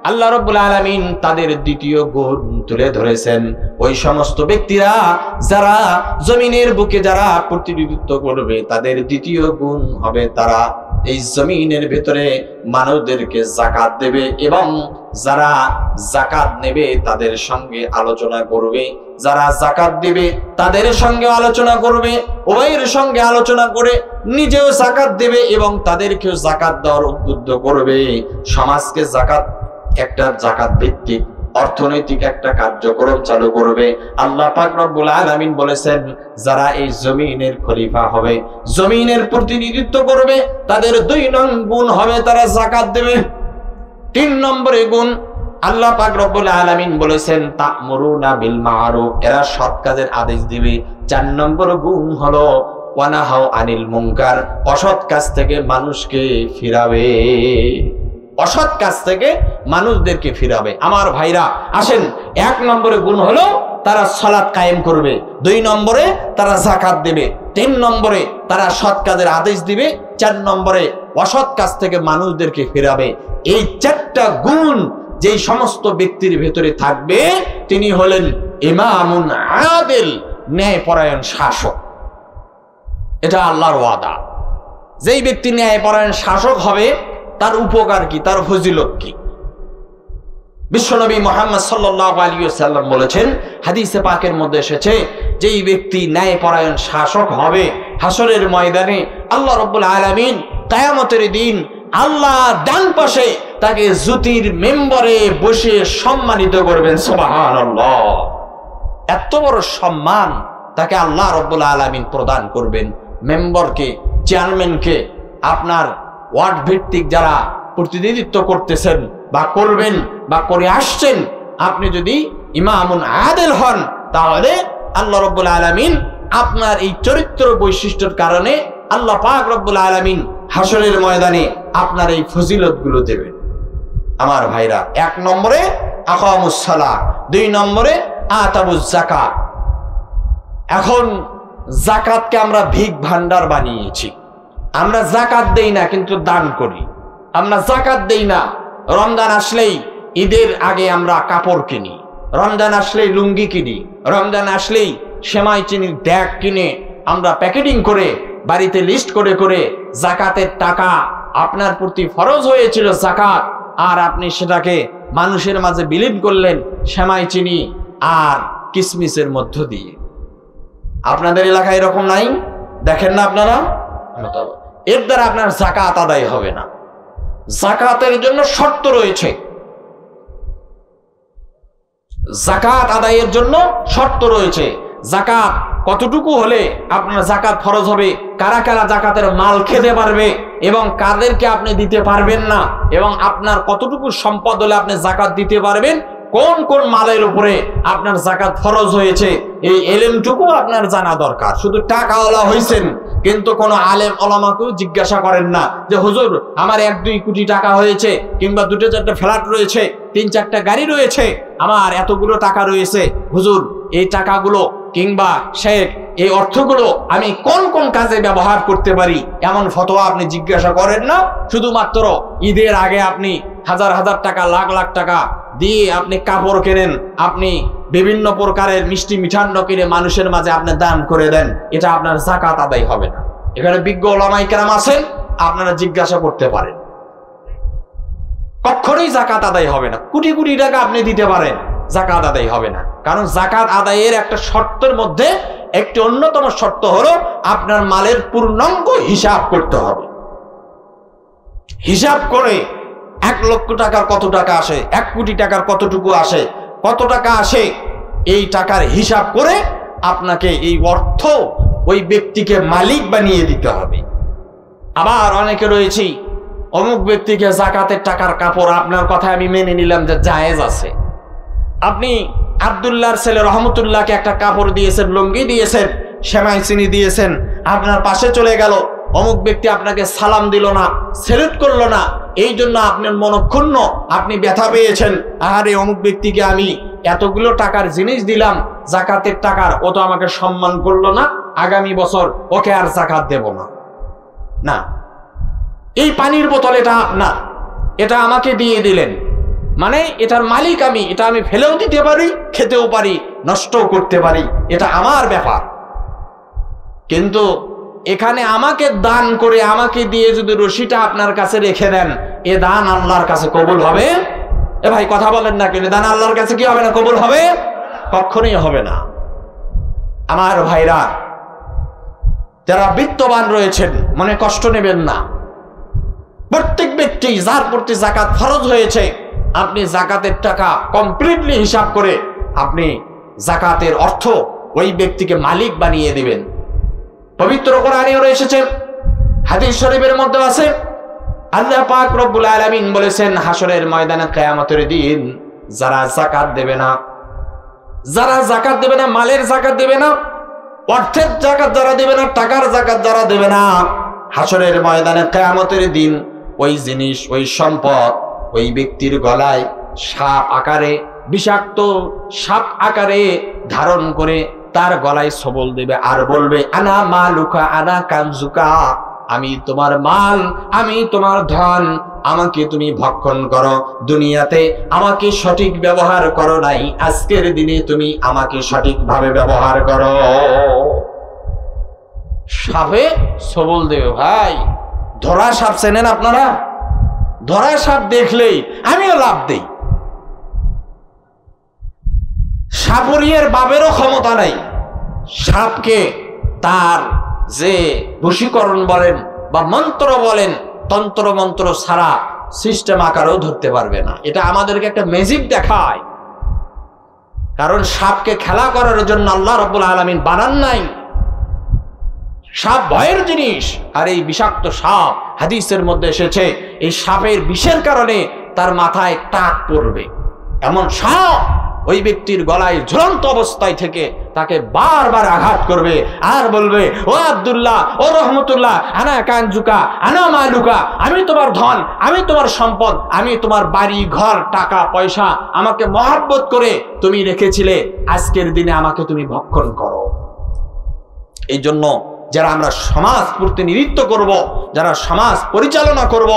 আল্লাহ রাব্বুল আলামিন তাদের দ্বিতীয় গুণ তুলে ধরেছেন। ওই সমস্ত ব্যক্তিরা যারা জমিনের বুকে যারা প্রতিনিধিত্ব করবে, তাদের দ্বিতীয় গুণ হবে তারা এই জমিনের ভিতরে মানুষদেরকে যাকাত দেবে, এবং যারা যাকাত নেবে তাদের সঙ্গে আলোচনা করবে, যারা যাকাত দিবে তাদের সঙ্গে আলোচনা করবে, উভয়ের সঙ্গে আলোচনা করে নিজেও যাকাত দেবে এবং তাদেরকেও যাকাত দেওয়ার উদ্বুদ্ধ করবে। সমাজকে যাকাত, একটা যাকাত ভিত্তিক অর্থনৈতিক একটা কার্যক্রম চালু করবে। আল্লাহ পাক রব্বুল আলামিন বলেছেন যারা এই জমিনের খলিফা হবে, জমিনের প্রতিনিধিত্ব করবে, তাদের 2 নং গুণ হবে তারা যাকাত দেবে। 3 নম্বরে গুণ আল্লাহ পাক রব্বুল আলামিন বলেছেন তা'মুরুনা বিল মা'রুফ, এরা সৎ কাজের আদেশ দিবে। 4 নম্বর গুণ হলো ওয়া নাহাউ আনিল মুনকার, অসৎ কাজ থেকে মানুষকে ফিরাবে, অসৎ কাজ থেকে মানুষদেরকে ফিরাবে। আমার ভাইরা আসেন, 1 নম্বরে গুণ হলো তারা সালাত কায়েম করবে, 2 নম্বরে তারা যাকাত দেবে, 3 নম্বরে তারা সৎ কাজের আদেশ দিবে, 4 নম্বরে অসৎ কাজ থেকে মানুষদেরকে ফিরাবে। এই 4টা গুণ যেই সমস্ত ব্যক্তির ভেতরে থাকবে, তিনি হলেন ইমামুন আদিল, ন্যায়পরায়ণ শাসক। এটা আল্লাহর ওয়াদা। যেই ব্যক্তি ন্যায়পরায়ণ শাসক হবে, তার উপকার কি, তার ফজিলত কি? বিশ্বনবী মুহাম্মদ সাল্লাল্লাহু আলাইহি ওয়াসাল্লাম বলেছেন, হাদিসে পাকের মধ্যে এসেছে, যেই ব্যক্তি ন্যায়পরায়ণ শাসক হবে, হাসরের ময়দানে আল্লাহ রাব্বুল আলামিন কিয়ামতের দিন আল্লাহ ডান পাশে তাকে জ্যোতির মেম্বারে বসে সম্মানিত করবেন। সুবহানাল্লাহ! এত বড় সম্মান তাকে আল্লাহ রাব্বুল আলামিন প্রদান করবেন। মেম্বারকে, চেয়ারম্যানকে, আপনার ওয়ার্ড ভিত্তিক যারা প্রতিনিধিত্ব করতেছেন বা করবেন বা করে আসছেন, আপনি যদি ইমামুন আদিল হন, তাহলে আল্লাহ রাব্বুল আলামিন আপনার এই চরিত্র বৈশিষ্ট্যের কারণে আল্লাহ পাক রব্বুল আলামিন হাসরের ময়দানে আপনার এই ফজিলতগুলো দেবেন। আমার ভাইরা, 1 নম্বরে আকামুস সালাহ, 2 নম্বরে আতাবুজ যাকাত। এখন যাকাতকে আমরা ভিক ভান্ডার বানিয়েছি। আমরা যাকাত দেই না, কিন্তু দান করি। আমরা যাকাত দেই না, রমজান আসলেই, ঈদের আগে আমরা কাপড় কিনি, রমজান আসলেই লুঙ্গি কিনি, রমজান আসলেই সেমাই চিনির ব্যাগ কিনে আমরা প্যাকেটিং করে বাড়িতে লিস্ট করে করে যাকাতের টাকা আপনার প্রতি ফরজ হয়েছিল যাকাত, আর আপনি সেটাকে মানুষের মাঝে বিলীন করলেন সেমাই চিনি আর কিসমিসের মধ্য দিয়ে। আপনাদের এলাকায় এরকম নাই? দেখেন না আপনারা? এর দ্বারা আপনার যাকাত আদায় হবে না। যাকাতের জন্য শর্ত রয়েছে, যাকাত আদায়ের জন্য শর্ত রয়েছে। যাকাত কতটুকু হলে আপনার যাকাত ফরজ হবে, কারা কারা যাকাতের মাল খেতে পারবে এবং কাদেরকে আপনি দিতে পারবেন না, এবং আপনার কতটুকু সম্পদ হলে আপনি যাকাত দিতে পারবেন, কোন কোন মালের উপরে আপনার যাকাত ফরজ হয়েছে, এই ইলমটুকু আপনার জানা দরকার। শুধু টাকাওয়ালা হইছেন কিন্তু কোনো আলেম ওলামাকেও জিজ্ঞাসা করেন না যে হুজুর আমার 1-2 কোটি টাকা হয়েছে, কিংবা 2-4টা ফ্ল্যাট রয়েছে, 3-4টা গাড়ি রয়েছে, আমার এতগুলো টাকা রয়েছে, হুজুর এই টাকাগুলো কিংবা শেখ এই অর্থগুলো আমি কোন কোন কাজে ব্যবহার করতে পারি, এমন ফতোয়া আপনি জিজ্ঞাসা করেন না। শুধুমাত্র ঈদের আগে আপনি হাজার হাজার টাকা, লাখ লাখ টাকা দিয়ে আপনি কাপড় কেনেন, আপনি বিভিন্ন প্রকারের মিষ্টি মিঠান্ন কিনে মানুষের মাঝে আপনি দান করে দেন, এটা আপনার যাকাত আদায় হবে না। এখানে বিজ্ঞ ওলামায়ে কেরাম আছেন, আপনারা জিজ্ঞাসা করতে পারেন। কখনোই যাকাত আদায় হবে না। কোটি কোটি টাকা আপনি দিতে পারেন, যাকাত আদায় হবে না। কারণ যাকাত আদায়ের একটা শর্তের মধ্যে একটি অন্যতম শর্ত হলো আপনার মালের পূর্ণাঙ্গ হিসাব করতে হবে। হিসাব করে 1 লক্ষ টাকার কত টাকা আসে, 1 কোটি টাকার কতটুকু আসে, কত টাকা আসে, এই টাকার হিসাব করে আপনাকে এই অর্থ ওই ব্যক্তিকে মালিক বানিয়ে দিতে হবে। আবার অনেকে রয়েছে, অমুক ব্যক্তিকে যাকাতের টাকার কাপড়, আপনার কথা আমি মেনে নিলাম যে জায়েজ আছে। আপনি আব্দুল্লাহর ছেলে রহমতুল্লাহকে একটা কাপড় দিয়েছেন, লুঙ্গি দিয়েছেন, সেমাই চিনি দিয়েছেন, আপনার পাশে চলে গেল, অমুক ব্যক্তি আপনাকে সালাম দিল না, সেলুট করলো না, এই জন্য আপনার মনক্ষুণ্ণ, আপনি ব্যথা পেয়েছেন, আরে অমুক ব্যক্তিকে আমি এতগুলো টাকার জিনিস দিলাম যাকাতের টাকার, ও তো আমাকে সম্মান করলো না, আগামী বছর ওকে আর যাকাত দেব না। না, এই পানির বোতল এটা আপনার, এটা আমাকে দিয়ে দিলেন, মানে এটার মালিক আমি, এটা আমি ফেলেও দিতে পারি, খেতেও পারি, নষ্টও করতে পারি, এটা আমার ব্যাপার। কিন্তু এখানে আমাকে দান করে আমাকে দিয়ে যদি রশিটা আপনার কাছে রেখে দেন, এ দান আল্লাহর কাছে কবুল হবে? এ ভাই কথা বলেন না কেন? দান আল্লাহর কাছে কি হবে না? কবুল হবে? কখনোই হবে না। আমার ভাইরা যারা বিত্তবান রয়েছেন, মনে কষ্ট নেবেন না। প্রত্যেক ব্যক্তি যার প্রতি যাকাত ফরজ হয়েছে, আপনি যাকাতের টাকা কমপ্লিটলি হিসাব করে আপনি যাকাতের অর্থ ওই ব্যক্তিকে মালিক বানিয়ে দিবেন। পবিত্র কোরআনেও এসেছে, হাদিস শরীফের মধ্যে আছে, আল্লাহ পাক রব্বুল আলামিন বলেছেন, হাসরের ময়দানে কিয়ামতের দিন যারা যাকাত দেবে না, যারা যাকাত দেবে না, মালের যাকাত দেবে না, অর্থের যাকাত যারা দেবে না, টাকার যাকাত যারা দেবে না, হাসরের ময়দানে কিয়ামতের দিন ওই জিনিস, ওই সম্পদ ওই ব্যক্তির গলায় সাপ আকারে, বিষাক্ত সাপ আকারে ধারণ করে তার গলায় সবল দেবে, আর বলবে, আনা মালুকা আনা কানজুকা, আমি তোমার মাল, আমি তোমার ধন, আমাকে তুমি ভক্ষণ করো। দুনিয়াতে আমাকে সঠিক ব্যবহার করো নাই, আজকের দিনে তুমি আমাকে সঠিকভাবে ব্যবহার করো। সাপে সবল দেবে। ভাই, ধরা সাপ চেনেন আপনারা? ধরা সাপ দেখলেই আমিও লাভ দেই। সাপরিয়ার বাবেরও ক্ষমতা নাই সাপকে তার যে বশীকরণ বলেন বা মন্ত্র বলেন, তন্ত্র মন্ত্র ছাড়া সিস্টেম আকারেও ধরতে পারবে না। এটা আমাদেরকে একটা ম্যাজিক দেখায়। কারণ সাপকে খেলা করার জন্য আল্লাহ রাব্বুল আলামিন বানান নাই। সাপ ভয়ের জিনিস, আর এই বিষাক্ত সাপ, হাদিসের মধ্যে এসেছে, এই সাপের বিষের কারণে তার মাথায় টাক পড়বে। এমন সাপ ওই ব্যক্তির গলায় ঝুলন্ত অবস্থায় থেকে তাকে বারবার আঘাত করবে আর বলবে, ও আব্দুল্লাহ, ও রহমতুল্লাহ, আনা কানজুকা আনা মালুকা, আমি তোমার ধন, আমি তোমার সম্পদ, আমি তোমার বাড়ি ঘর টাকা পয়সা আমাকে মহব্বত করে তুমি রেখেছিলে, আজকের দিনে আমাকে তুমি ভক্ষণ করো। এই জন্য যারা আমরা সমাজ প্রতিনিধিত্ব করব, যারা সমাজ পরিচালনা করব,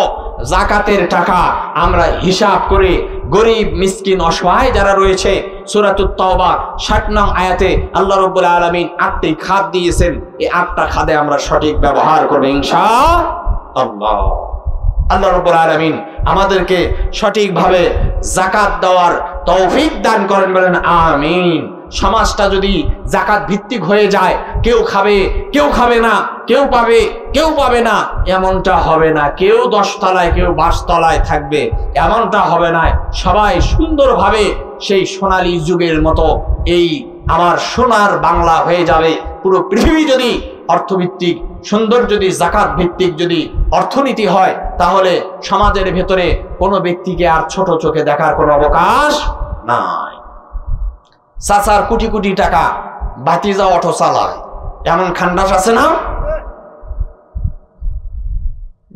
যাকাতের টাকা আমরা হিসাব করে গরিব মিসকিন অসহায় যারা রয়েছে, সূরাতুত তাওবা 60 নং আয়াতে আল্লাহ রাব্বুল আলামিন 8টি খাত দিয়েছেন, এই 8টা খাতে আমরা সঠিক ব্যবহার করব ইনশাআল্লাহ। আল্লাহ রাব্বুল আলামিন আমাদেরকে সঠিকভাবে যাকাত দেওয়ার তৌফিক দান করেন, বলেন আমিন। সমাজটা যদি যাকাত ভিত্তিক হয়ে যায়, কেউ খাবে কেউ খাবে না, কেউ পাবে কেউ পাবে না, এমনটা হবে না। কেউ 10 তলায় কেউ 22 তলায় থাকবে, এমনটা হবে না। সবাই সুন্দরভাবে সেই সোনালী যুগের মতো এই আমার সোনার বাংলা হয়ে যাবে। পুরো পৃথিবী যদি অর্থভিত্তিক সুন্দর, যদি যাকাত ভিত্তিক যদি অর্থনীতি হয়, তাহলে সমাজের ভেতরে কোনো ব্যক্তিকে আর ছোট চোখে দেখার কোনো অবকাশ নাই। চাচার কোটি কোটি টাকা, ভাতিজা অটো চালায়, এমন খান্ডাস আছে না?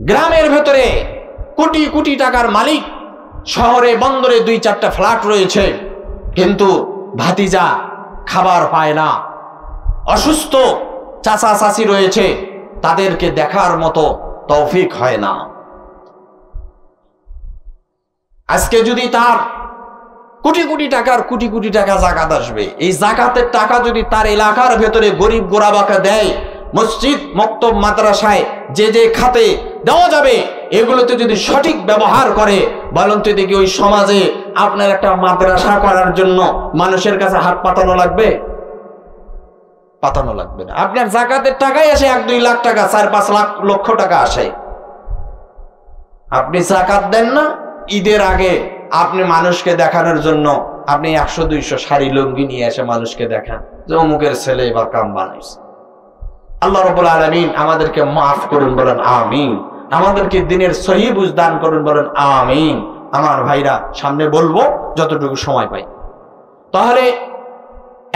গ্রামের ভেতরে কোটি কোটি টাকার মালিক, শহরে বন্দরে 2-4টা ফ্ল্যাট রয়েছে, কিন্তু ভাতিজা খাবার পায় না। অসুস্থ চাচা চাচি রয়েছে, তাদেরকে দেখার মতো তৌফিক হয় না। আজকে যদি তার কোটি কোটি টাকার কোটি কোটি টাকা জাকাত আসবে। এই জাকাতের টাকা যদি তার এলাকার ভেতরে গরিব গোরাবাকে দেয়, মসজিদ মক্তব মাদ্রাসায় যে যে খাতে দেওয়া যাবে এগুলোতে যদি সঠিক ব্যবহার করে, বলেন তো দেখি ওই সমাজে আপনার একটা মাদ্রাসা করার জন্য মানুষের কাছে হাত পাতানো লাগবে? পাতানো লাগবে না। আপনার জাকাতের টাকাই আসে 1-2 লাখ টাকা, 4-5 লক্ষ টাকা আসে। আপনি জাকাত দেন না, ঈদের আগে আপনি মানুষকে দেখানোর জন্য আপনি 100-200 শাড়ি লুঙ্গি নিয়ে এসে মানুষকে দেখান যে অমুকের ছেলে এবার কাম বানাইছে। আল্লাহ রাব্বুল আলামিন আমাদেরকে মাফ করুন, বলেন আমিন। আমাদেরকে দিনের সহি বুঝ দান করুন, বলেন আমিন। আমার ভাইরা, সামনে বলবো যতটুকু সময় পাই। তাহলে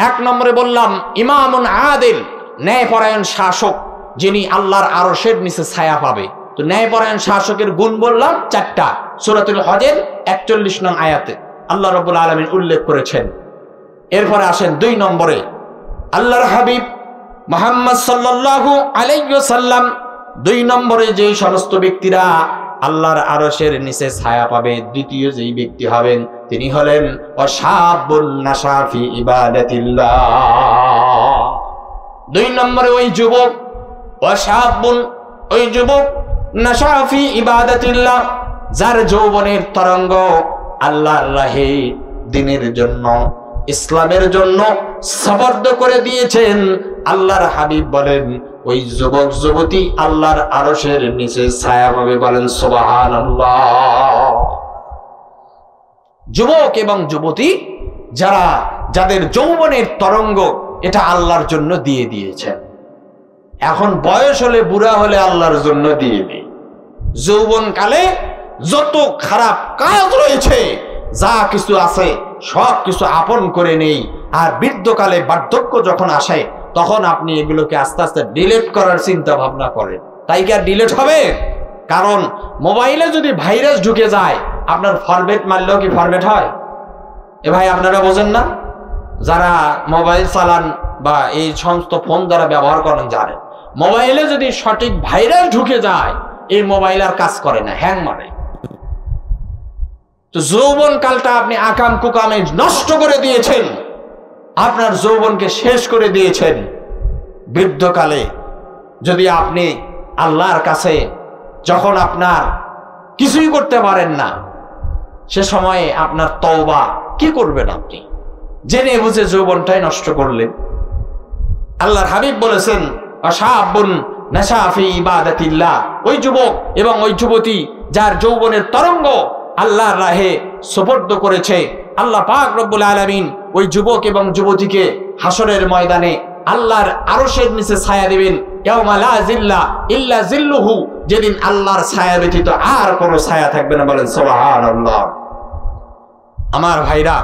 1 নম্বরে বললাম ইমামুন আদিল, ন্যায়পরায়ণ শাসক, যিনি আল্লাহর আরশের নিচে ছায়া পাবে। তো ন্যায়পরায়ণ শাসকের গুণ বললাম 4টা, সূরাতুল হজের 41 নং আয়াতে আল্লাহ রাব্বুল আলামিন উল্লেখ করেছেন। এরপরে আসেন 2 নম্বরে, আল্লাহর হাবিব মুহাম্মদ সাল্লাল্লাহু আলাইহি ওয়াসাল্লাম 2 নম্বরে যে সমস্ত ব্যক্তিরা আল্লাহর আরশের নিচে ছায়া পাবে, দ্বিতীয় যেই ব্যক্তি হবেন তিনি হলেন ওয়াশাবুন নাশা ফি ইবাদাতিল্লাহ। 2 নম্বরে ওই যুবক, ওয়াশাবুন, ওই যুবক নাশা ফি ইবাদাতিল্লাহ, যার যৌবনের তরঙ্গ আল্লাহর রাহে দ্বীনের জন্য, ইসলামের জন্য সবর্দ করে দিয়েছেন। আল্লাহর হাবিব বলেন ওই যুবক যুবতী আল্লাহর আরশের নিচে ছায়া পাবে, বলেন সুবহানাল্লাহ। যুবক এবং যুবতী যারা, যাদের যৌবনের তরঙ্গ এটা আল্লাহর জন্য দিয়ে দিয়েছেন। এখন বয়স হলে, বুড়া হলে আল্লাহর জন্য দিয়ে দিই। যৌবন কালে যত খারাপ কাজ রয়েছে, যা কিছু আছে সব কিছু আপন করে নেই। আর বৃদ্ধকালে, বার্ধক্য যখন আসে, তখন আপনি এগুলোকে আস্তে আস্তে ডিলিট করার চিন্তা ভাবনা করেন। তাই কি আর ডিলিট হবে? কারণ মোবাইলে যদি ভাইরাস ঢুকে যায়, আপনার ফরম্যাট মারলেও কি ফরম্যাট হয়? এ ভাই আপনারা বোঝেন না? যারা মোবাইল চালান বা এই সমস্ত ফোন যারা ব্যবহার করেন জানেন, মোবাইলে যদি সঠিক ভাইরাস ঢুকে যায়, এই মোবাইল আর কাজ করে না, হ্যাং মারে। তো যৌবন কালটা আপনি আকাম কুকামে নষ্ট করে দিয়েছেন, আপনার যৌবনকে শেষ করে দিয়েছেন। বৃদ্ধকালে যদি আপনি আল্লাহর কাছে, যখন আপনার কিছুই করতে পারেন না, সে সময়ে আপনার তওবা কি করবেন? আপনি জেনে বুঝে যৌবনটাই নষ্ট করলেন। আল্লাহর হাবিব বলেছেন আশাবুন নাশা ফি ইবাদাতিল্লাহ, ওই যুবক এবং ওই যুবতী যার যৌবনের তরঙ্গ আল্লাহর রাহে সুপর্দ করেছে। আল্লাহ পাক রব্বুল আলামিন ওই যুবক এবং যুবতীকে হাসরের ময়দানে আল্লাহর আরশের নিচে ছায়া দিবেন, ইয়াউমা লা জিল্লা ইল্লা জিল্লুহু, যেদিন আল্লাহর ছায়া ব্যতীত আর কোনো ছায়া থাকবে না, বলেন সুবহানাল্লাহ। আমার ভাইরা,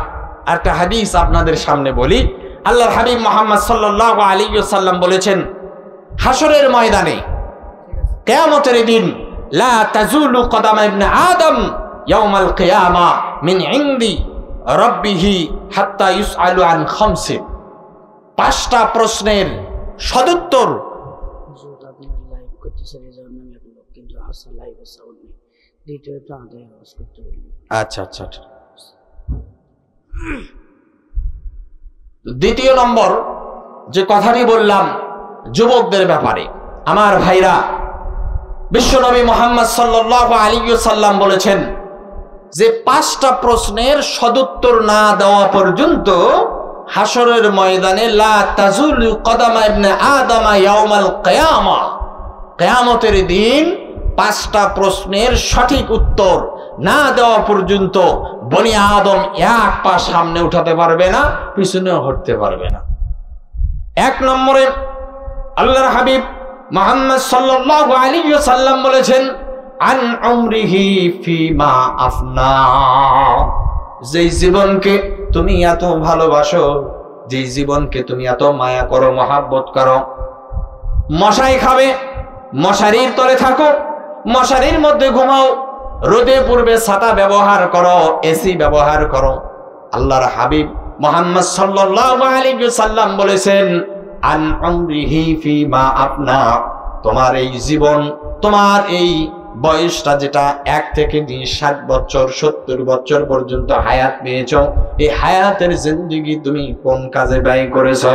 একটা হাদিস আপনাদের সামনে বলি। আল্লাহর হাবিব মুহাম্মদ সাল্লাল্লাহু আলাইহি ওয়াসাল্লাম বলেছেন, হাসরের ময়দানে কিয়ামতের দিন লা তাজুলু কদামা ইবনে আদম ইয়াউমাল কিয়ামা মিন ইনদি রাব্বিহি হাত্তা ইউসআলু আন খামসিন। 5টা প্রশ্নের সদুত্তর। আচ্ছা আচ্ছা, দ্বিতীয় নম্বর যে কথাটি বললাম যুবকদের ব্যাপারে, আমার ভাইরা, বিশ্বনবী মুহাম্মদ সাল্লাল্লাহু আলাইহি ওয়াসাল্লাম বলেছেন যে 5টা প্রশ্নের সদুত্তর না দেওয়া পর্যন্ত হাসরের ময়দানে লা তাজুলু কদামা ইবনে আদম ইয়াউমাল কিয়ামা, কিয়ামতের দিন 5টা প্রশ্নের সঠিক উত্তর না দেওয়া পর্যন্ত বনি আদম 1 পা সামনে উঠাতে পারবে না, পিছনেও হটতে পারবে না। 1 নম্বরে আল্লাহর হাবিব মুহাম্মদ সাল্লাল্লাহু আলাইহি ওয়াসাল্লাম বলেছেন আন উমরিহি ফিমা আফনা, যেই জীবনকে তুমি এত ভালোবাসো, যেই জীবনকে তুমি এত মায়া করো, মহাব্বত করো, মশাই খাবে মশারির তলে থাকো, মশারির মধ্যে ঘুমাও, রোদে পূর্বে ছাতা ব্যবহার করো, এসি ব্যবহার করো। আল্লাহর হাবিব মুহাম্মদ সাল্লাল্লাহু আলাইহি ওয়াসাল্লাম বলেছেন আন উমরিহি ফিমা আফনা, তোমার এই জীবন, তোমার এই বয়সটা যেটা 1 থেকে 60 বছর 70 বছর পর্যন্ত হায়াত পেয়েছো, এই হায়াতের জিন্দেগি তুমি কোন কাজে ব্যয় করেছো?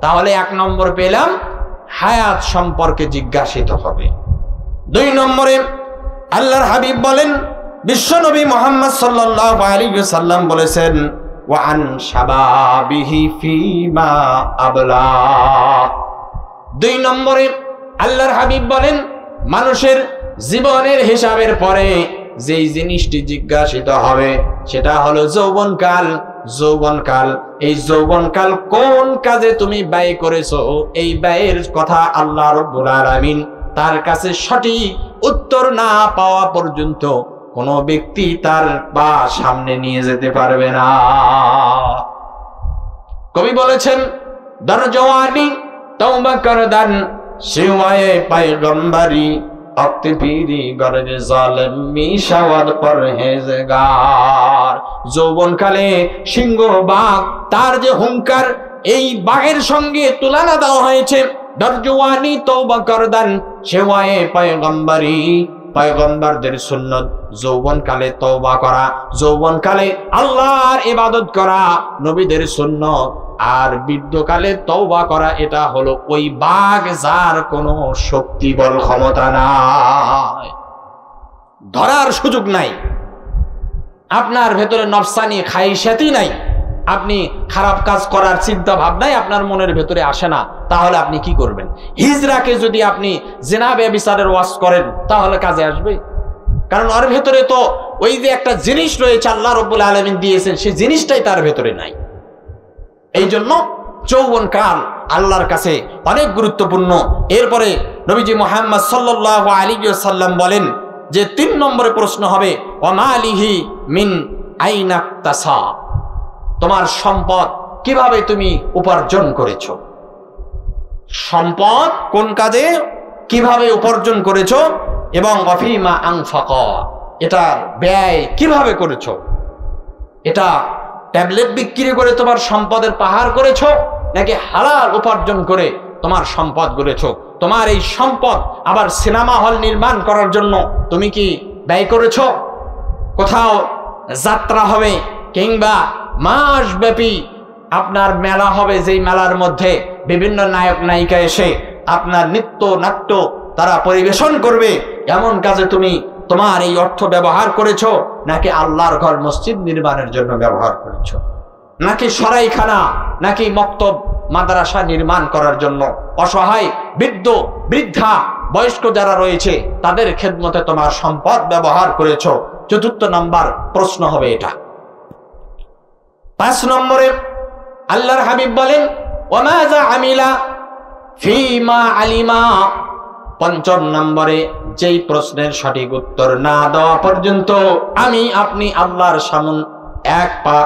তাহলে 1 নম্বর পেলাম, হায়াত সম্পর্কে জিজ্ঞাসিত হবে। 2 নম্বরে আল্লাহর হাবিব বলেন, বিশ্বনবী মুহাম্মদ সাল্লাল্লাহু আলাইহি ওয়াসাল্লাম বলেছেন, ওয়া আন শাবাবিহি ফিমা আবলা। 2 নম্বরে আল্লাহর হাবিব বলেন, মানুষের জীবনের হিসাবের পরে যেই জিনিসটি জিজ্ঞাসিত হবে সেটা হলো যৌবনকাল। যৌবনকাল, এই যৌবনকাল কোন কাজে তুমি ব্যয় করেছো, এই ব্যয়ের কথা আল্লাহ রাব্বুল আলামিন তার কাছে সঠিক উত্তর না পাওয়া পর্যন্ত কোন ব্যক্তি তার পা সামনে নিয়ে যেতে পারবে না। কবি বলেছেন, দরজওয়ানি তওবা করদান শিওয়ায়ে পয়গম্বরি অক্তি পীরি গরজে জালেম মিশাওয়াদ পরহেজগার। যৌবনকালে সিংহ বাঘ, তার যে হুঙ্কার, এই বাঘের সঙ্গে তুলনা দেওয়া হয়েছে। দরজওয়ানি তওবা করদান শিওয়ায়ে পয়গম্বরি, পয়গম্বরদের সুন্নত যৌবনকালে তওবা করা, যৌবনকালে আল্লাহর ইবাদত করা নবীদের সুন্নত। আর বৃদ্ধকালে তওবা করা এটা হলো ওই বাঘ যার কোনো শক্তি বল ক্ষমতা নাই, ধরার সুযোগ নাই, আপনার ভেতরে নফসানি খাইশাতি নাই, আপনি খারাপ কাজ করার চিন্তা ভাবনাই আপনার মনের ভেতরে আসে না, তাহলে আপনি কি করবেন? হিজরাকে যদি আপনি জিনা ব্যভিচারের ওয়াজ করেন তাহলে কাজে আসবে? কারণ ওর ভেতরে তো ওই যে একটা জিনিস রয়েছে আল্লাহ রাব্বুল আলামিন দিয়েছেন, সেই জিনিসটাই তার ভেতরে নাই। এই জন্য যৌবনকাল আল্লাহর কাছে অনেক গুরুত্বপূর্ণ। এরপরে নবীজি মুহাম্মদ সাল্লাল্লাহু আলাইহি ওয়াসাল্লাম বলেন যে 3 নম্বরে প্রশ্ন হবে, ওয়া মালিহি মিন আইনা ইকতাসাব, তোমার সম্পদ কিভাবে তুমি উপার্জন করেছো, সম্পদ কোন কাজে কিভাবে উপার্জন করেছো, এবং ওয়াফিমা আনফাকা, এটা ব্যয় কিভাবে করেছো। এটা ট্যাবলেট বিক্রি করে তোমার সম্পদের পাহাড় করেছো, নাকি হালাল উপার্জন করে তোমার সম্পদ গড়েছো? তোমার এই সম্পদ আবার সিনেমা হল নির্মাণ করার জন্য তুমি কি ব্যয় করেছো? কোথাও যাত্রা হবে কিংবা মাসব্যাপী আপনার মেলা হবে, যেই মেলার মধ্যে বিভিন্ন নায়ক নায়িকা এসে আপনার নৃত্য নাট্য তারা পরিবেশন করবে, এমন কাজে তুমি তোমার এই অর্থ ব্যবহার করেছো, নাকি আল্লাহর ঘর মসজিদ নির্মাণের জন্য ব্যবহার করেছো, নাকি সরাইখানা, নাকি মক্তব মাদ্রাসা নির্মাণ করার জন্য, অসহায় বৃদ্ধ বৃদ্ধা বয়স্ক যারা রয়েছে তাদের খেদমতে তোমার সম্পদ ব্যবহার করেছো? 4 নম্বর প্রশ্ন হবে এটা। 5 নম্বরে আল্লাহর হাবিব বলেন, ওয়ামাযা আমিলা ফিমা আলিমা। 5 নম্বরে যেই প্রশ্নের সঠিক উত্তর না দেওয়া পর্যন্ত আমি আপনি আল্লাহর সামনে 1 পা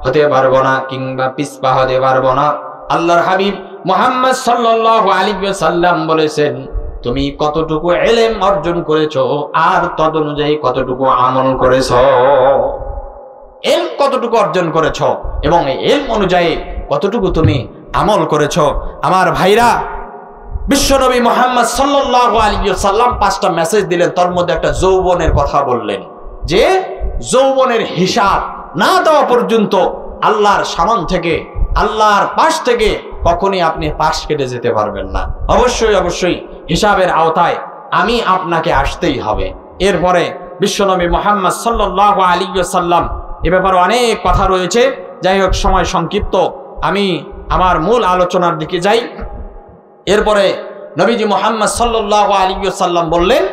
হতে পারবো না কিংবা পিছপা হতে পারবো না। আল্লাহর হাবিব মুহাম্মদ সাল্লাল্লাহু আলাইহি ওয়াসাল্লাম বলেছেন, তুমি কতটুকু ইলম অর্জন করেছো আর তদনুযায়ী কতটুকু আমল করেছো, ইলম কতটুকু অর্জন করেছো এবং এই ইলম অনুযায়ী কতটুকু তুমি আমল করেছো। আমার ভাইরা, বিশ্বনবী মুহাম্মদ সাল্লাল্লাহু আলাইহি ওয়াসাল্লাম 5টা মেসেজ দিলেন, তার মধ্যে একটা যৌবনের কথা বললেন, যে যৌবনের হিসাব না দেওয়া পর্যন্ত আল্লাহর সামন থেকে, আল্লাহর পাশ থেকে কখনই আপনি পাশ কেটে যেতে পারবেন না। অবশ্যই অবশ্যই হিসাবের আওতায় আমি আপনাকে আসতেই হবে। এরপরে বিশ্বনবী মুহাম্মদ সাল্লাল্লাহু আলাইহি ওয়াসাল্লাম এ ব্যাপারে অনেক কথা রয়েছে, যাই হোক সময় সংক্ষিপ্ত, আমি আমার মূল আলোচনার দিকে যাই। এরপরে নবীজি মুহাম্মদ সাল্লাল্লাহু আলাইহি ওয়াসাল্লাম বললেন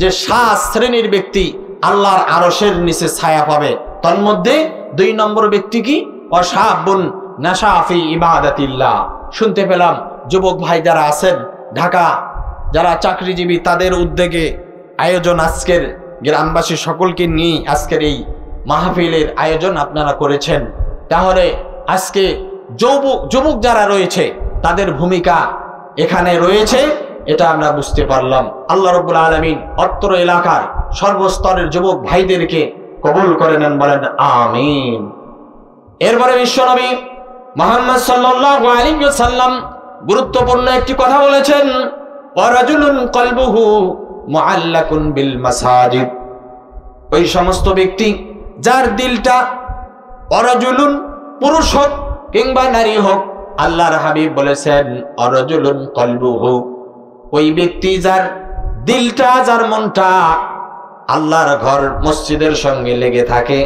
যে 7 শ্রেণীর ব্যক্তি আল্লাহর আরশের নিচে ছায়া পাবে। তার মধ্যে 2 নম্বর ব্যক্তি কি? ওয়াশাবুন নাশা ফি ইবাদাতিল্লাহ। শুনতে পেলাম যুবক ভাই যারা আছেন ঢাকা, যারা চাকরিজীবী, তাদের উদ্যোগে আয়োজন, আজকের গ্রামবাসী সকলকে নিয়ে আজকের এই মাহফিলের আয়োজন আপনারা করেছেন। তাহলে আজকে যুবক যারা রয়েছে তাদের ভূমিকা এখানে রয়েছে, এটা আমরা বুঝতে পারলাম। আল্লাহ রাব্বুল আলামিন অত্র এলাকার সর্বস্তরের যুবক ভাইদেরকে কবুল করে নেন, বলেন আমিন। এরপরে বিশ্বনবী মুহাম্মদ সাল্লাল্লাহু আলাইহি ওয়াসাল্লাম গুরুত্বপূর্ণ একটি কথা বলেছেন, ওয়া রাজুলুন কলবুহু মুআল্লাকুন বিল মাসাজিদ। ওই সমস্ত ব্যক্তি যার দিলটা অরাজুলুন, পুরুষ হোক কিংবা নারী হোক, আল্লাহর হাবিব বলেছেন অরাজুলুন কলবুহু, ওই ব্যক্তি যার দিলটা, যার মনটা আল্লাহর ঘর মসজিদের সঙ্গে লেগে থাকে,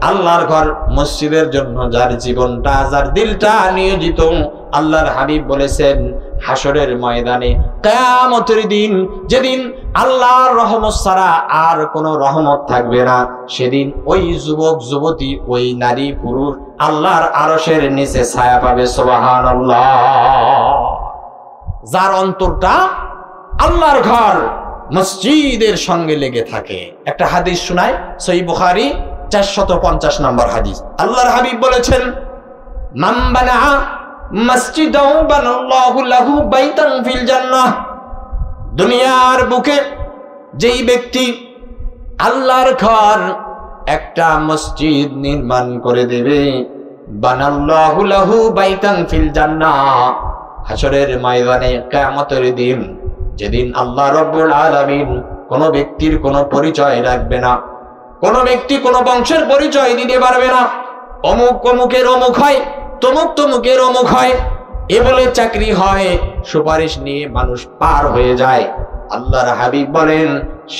আল্লাহর ঘর মসজিদের জন্য যার জীবনটা, যার দিলটা নিয়োজিত, আল্লাহর হাবিব বলেছেন হাসরের ময়দানে কিয়ামতের দিন, যেদিন আল্লাহর রহমত ছাড়া আর কোনো রহমত থাকবে না, সেদিন ওই যুবক যুবতী, ওই নারী পুরুষ আল্লাহর আরশের নিচে ছায়া পাবে। সুবহানাল্লাহ। যার অন্তরটা আল্লাহর ঘর মসজিদের সঙ্গে লেগে থাকে। একটা হাদিস শোনায়, সহিহ বুখারী 450 নম্বর হাদিস। আল্লাহর হাবিব বলেছেন মান বানা মসজিদাও বানাল্লাহু লাহু বাইতান ফিল জান্নাহ, দুনিয়ার বুকে যেই ব্যক্তি আল্লাহর ঘর একটা মসজিদ নির্মাণ করে দেবে, বানাল্লাহু লাহু বাইতান ফিল জান্নাহ, হাসরের ময়দানে কিয়ামতের দিন, যেদিন আল্লাহ রাব্বুল আলামিন কোন ব্যক্তির কোনো পরিচয় রাখবে না, কোন ব্যক্তি কোন বংশের পরিচয় দিতে পারবে না, অমুক অমুকের অমুক হয়, তমুক তমুকের অমুক হয়, এ বলে চাকরি হয়, সুপারিশ নিয়ে মানুষ পার হয়ে যায়। আল্লাহর হাবিব বলেন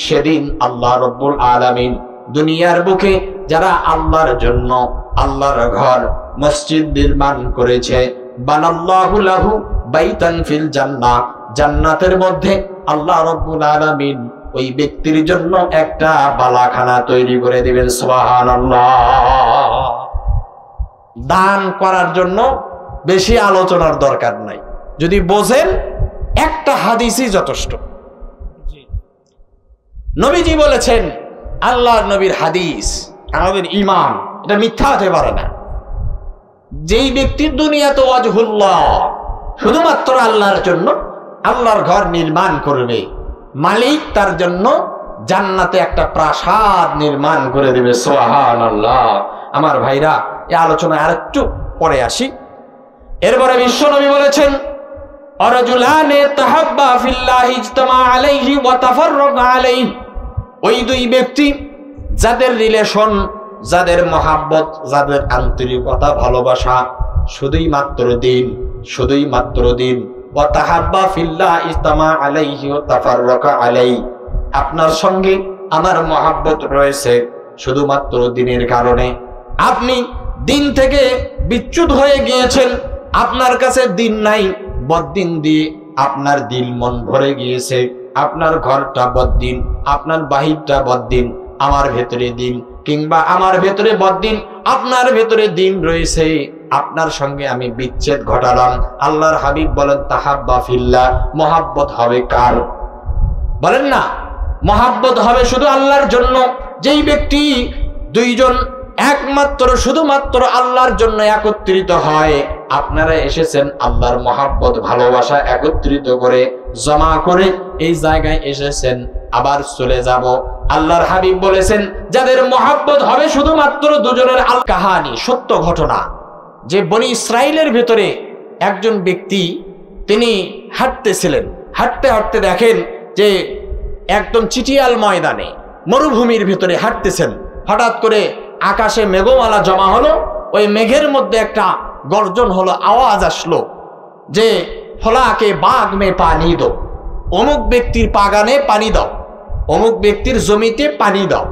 সেদিন আল্লাহ রাব্বুল আলামিন দুনিয়ার বুকে যারা আল্লাহর জন্য আল্লাহর ঘর মসজিদ নির্মাণ করেছে, বানাল্লাহু লাহু বাইতান ফিল জান্নাহ, জান্নাতের মধ্যে আল্লাহ রাব্বুল আলামিন ওই ব্যক্তির জন্য একটা বালাখানা তৈরি করে দিবেন। সুবহানাল্লাহ। দান করার জন্য বেশি আলোচনার দরকার নাই, যদি বোঝেন একটা হাদিসই যথেষ্ট। নবীজি বলেছেন, আল্লাহর নবীর হাদিস আমাদের ঈমান, এটা মিথ্যা হতে পারে না। যেই ব্যক্তির দুনিয়াতে ওয়াজহুল্লাহ, শুধুমাত্র আল্লাহর জন্য আল্লাহর ঘর নির্মাণ করবে, মালিক তার জন্য জান্নাতে একটা প্রাসাদ নির্মাণ করে দেবে। সুবহানাল্লাহ। আমার ভাইরা, এই আলোচনা আরেকটু পরে আসি। এরপরে বিশ্বনবী বলেছেন আরাজুলানে তাহাব্বা ফিল্লাহি ইজতামা আলাইহি ওয়া তাফাররাকা আলাইহি, ওই দুই ব্যক্তি যাদের রিলেশন, যাদের মহাব্বত, যাদের আন্তরিকতা, ভালোবাসা শুধুই মাত্র দিন, শুধুই মাত্র দিন, ওয়া তাহাব্বা ফিল্লাহ ইজতামা আলাইহি ওয়া তাফাররাকা আলাইহি, আপনার সঙ্গে আমার মহাব্বত রয়েছে শুধুমাত্র দিনের কারণে, আপনি দিন থেকে বিচ্যুত হয়ে গিয়েছেন, আপনার কাছে দিন নাই, বদ্দিন দিয়ে আপনার দিল মন ভরে গিয়েছে, আপনার ঘরটা বদ্দিন, আপনার বাহিরটা বদ্দিন, আমার ভেতরে দিন, কিংবা আমার ভেতরে বদ্দিন, আপনার ভেতরে দিন রয়েছে, আপনার সঙ্গে আমি বিচ্ছেদ ঘটালাম। আল্লাহর হাবিব বলেন তাহাব্বা ফিল্লাহ, মহাব্বত হবে কার? বলেন না, মহাব্বত হবে শুধু আল্লাহর জন্য। যেই ব্যক্তি দুইজন একমাত্র শুধুমাত্র আল্লাহর জন্য একত্রিত হয়, আপনারা এসেছেন আল্লাহর মহাব্বত, ভালোবাসা একত্রিত করে জমা করে এই জায়গায় এসেছেন, আবার চলে যাব। আল্লাহর হাবিব বলেছেন যাদের মহাব্বত হবে শুধুমাত্র দুজনের আল কাহানি, সত্য ঘটনা, যে বনি ইসরাইলের ভেতরে একজন ব্যক্তি তিনি হাঁটতেছিলেন, হাঁটতে হাঁটতে দেখেন যে একদম চিটিয়াল ময়দানে মরুভূমির ভেতরে হাঁটতেছেন, হঠাৎ করে আকাশে মেঘমালা জমা হলো, ওই মেঘের মধ্যে একটা গর্জন হলো, আওয়াজ আসলো যে ফলাকে বাগ মে পানি দাও, অমুক ব্যক্তির বাগানে পানি দাও, অমুক ব্যক্তির জমিতে পানি দাও।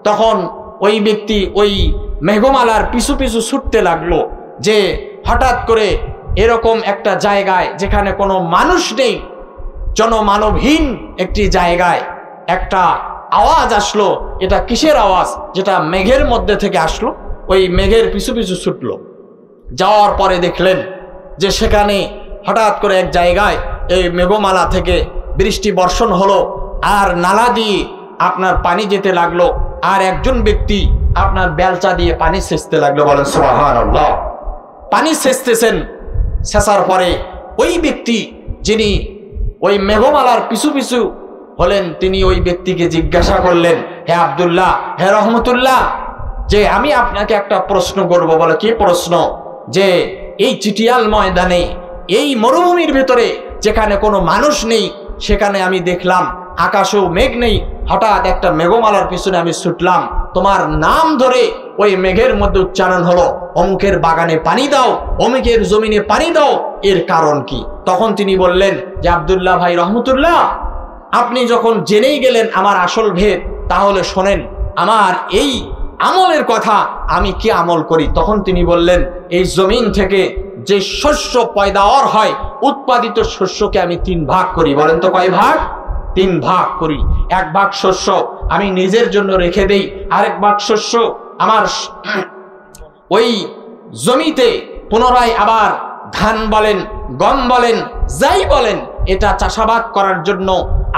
তখন ওই ব্যক্তি ওই মেঘমালার পিছু পিছু ছুটতে লাগলো, যে হঠাৎ করে এরকম একটা জায়গায় যেখানে কোনো মানুষ নেই, জনমানবহীন একটি জায়গায় একটা আওয়াজ আসলো। এটা কিসের আওয়াজ? যেটা মেঘের মধ্যে থেকে আসলো। ওই মেঘের পিছু পিছু ছুটলো, যাওয়ার পরে দেখলেন যে সেখানে হঠাৎ করে এক জায়গায় এই মেঘমালা থেকে বৃষ্টি বর্ষণ হলো, আর নালা দিয়ে আপনার পানি যেতে লাগলো, আর একজন ব্যক্তি আপনার বেলচা দিয়ে পানি সেচতে লাগলো। বলেন সুবহানাল্লাহ। পানি সেচতেছেন, সেচার পরে ওই ব্যক্তি যিনি ওই মেঘমালার পিছু পিছু হলেন, তিনি ওই ব্যক্তিকে জিজ্ঞাসা করলেন, হে আব্দুল্লাহ, হে রহমতুল্লাহ, যে আমি আপনাকে একটা প্রশ্ন করব। বলে কি প্রশ্ন? যে এই চিটিয়াল ময়দানে, এই মরুভূমির ভেতরে যেখানে কোনো মানুষ নেই, সেখানে আমি দেখলাম আকাশেও মেঘ নেই, হঠাৎ একটা মেঘমালার পিছনে আমি ছুটলাম, তোমার নাম ধরে ওই মেঘের মধ্যে উচ্চারণ হলো, অমুকের বাগানে পানি দাও, অমুকের জমিনে পানি দাও, এর কারণ কি? তখন তিনি বললেন যে আব্দুল্লাহ ভাই রহমতুল্লাহ, আপনি যখন জেনেই গেলেন আমার আসল ভেদ, তাহলে শোনেন আমার এই আমলের কথা, আমি কি আমল করি। তখন তিনি বললেন, এই জমিন থেকে যে শস্য পয়দাওয়ার হয়, উৎপাদিত শস্যকে আমি 3 ভাগ করি। বলেন তো কয় ভাগ? 3 ভাগ করি। 1 ভাগ শস্য আমি নিজের জন্য রেখে দেই, আরেক ভাগ শস্য আমার ওই জমিতে পুনরায় আবার ধান বলেন, গম বলেন, যাই বলেন, এটা চাষাবাদ করার জন্য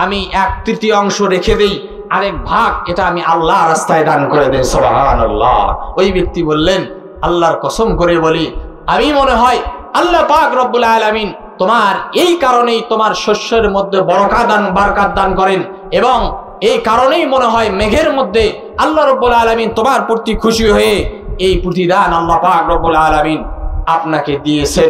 আমি 1/3 রেখে দেই, আরেক ভাগ এটা আমি আল্লাহ রাস্তায় দান করে দেই। সুবহানাল্লাহ। ওই ব্যক্তি বললেন, আল্লাহর কসম করে বলি, আমি মনে হয় আল্লাহ পাক রব্বুল আলামিন তোমার এই কারণেই তোমার শস্যের মধ্যে বারাকাত দান করেন, এবং এই কারণেই মনে হয় মেঘের মধ্যে আল্লাহ রব্বুল আলামিন তোমার প্রতি খুশি হয়ে এই প্রতিদান আল্লাহ পাক রব্বুল আলামিন আপনাকে দিয়েছেন।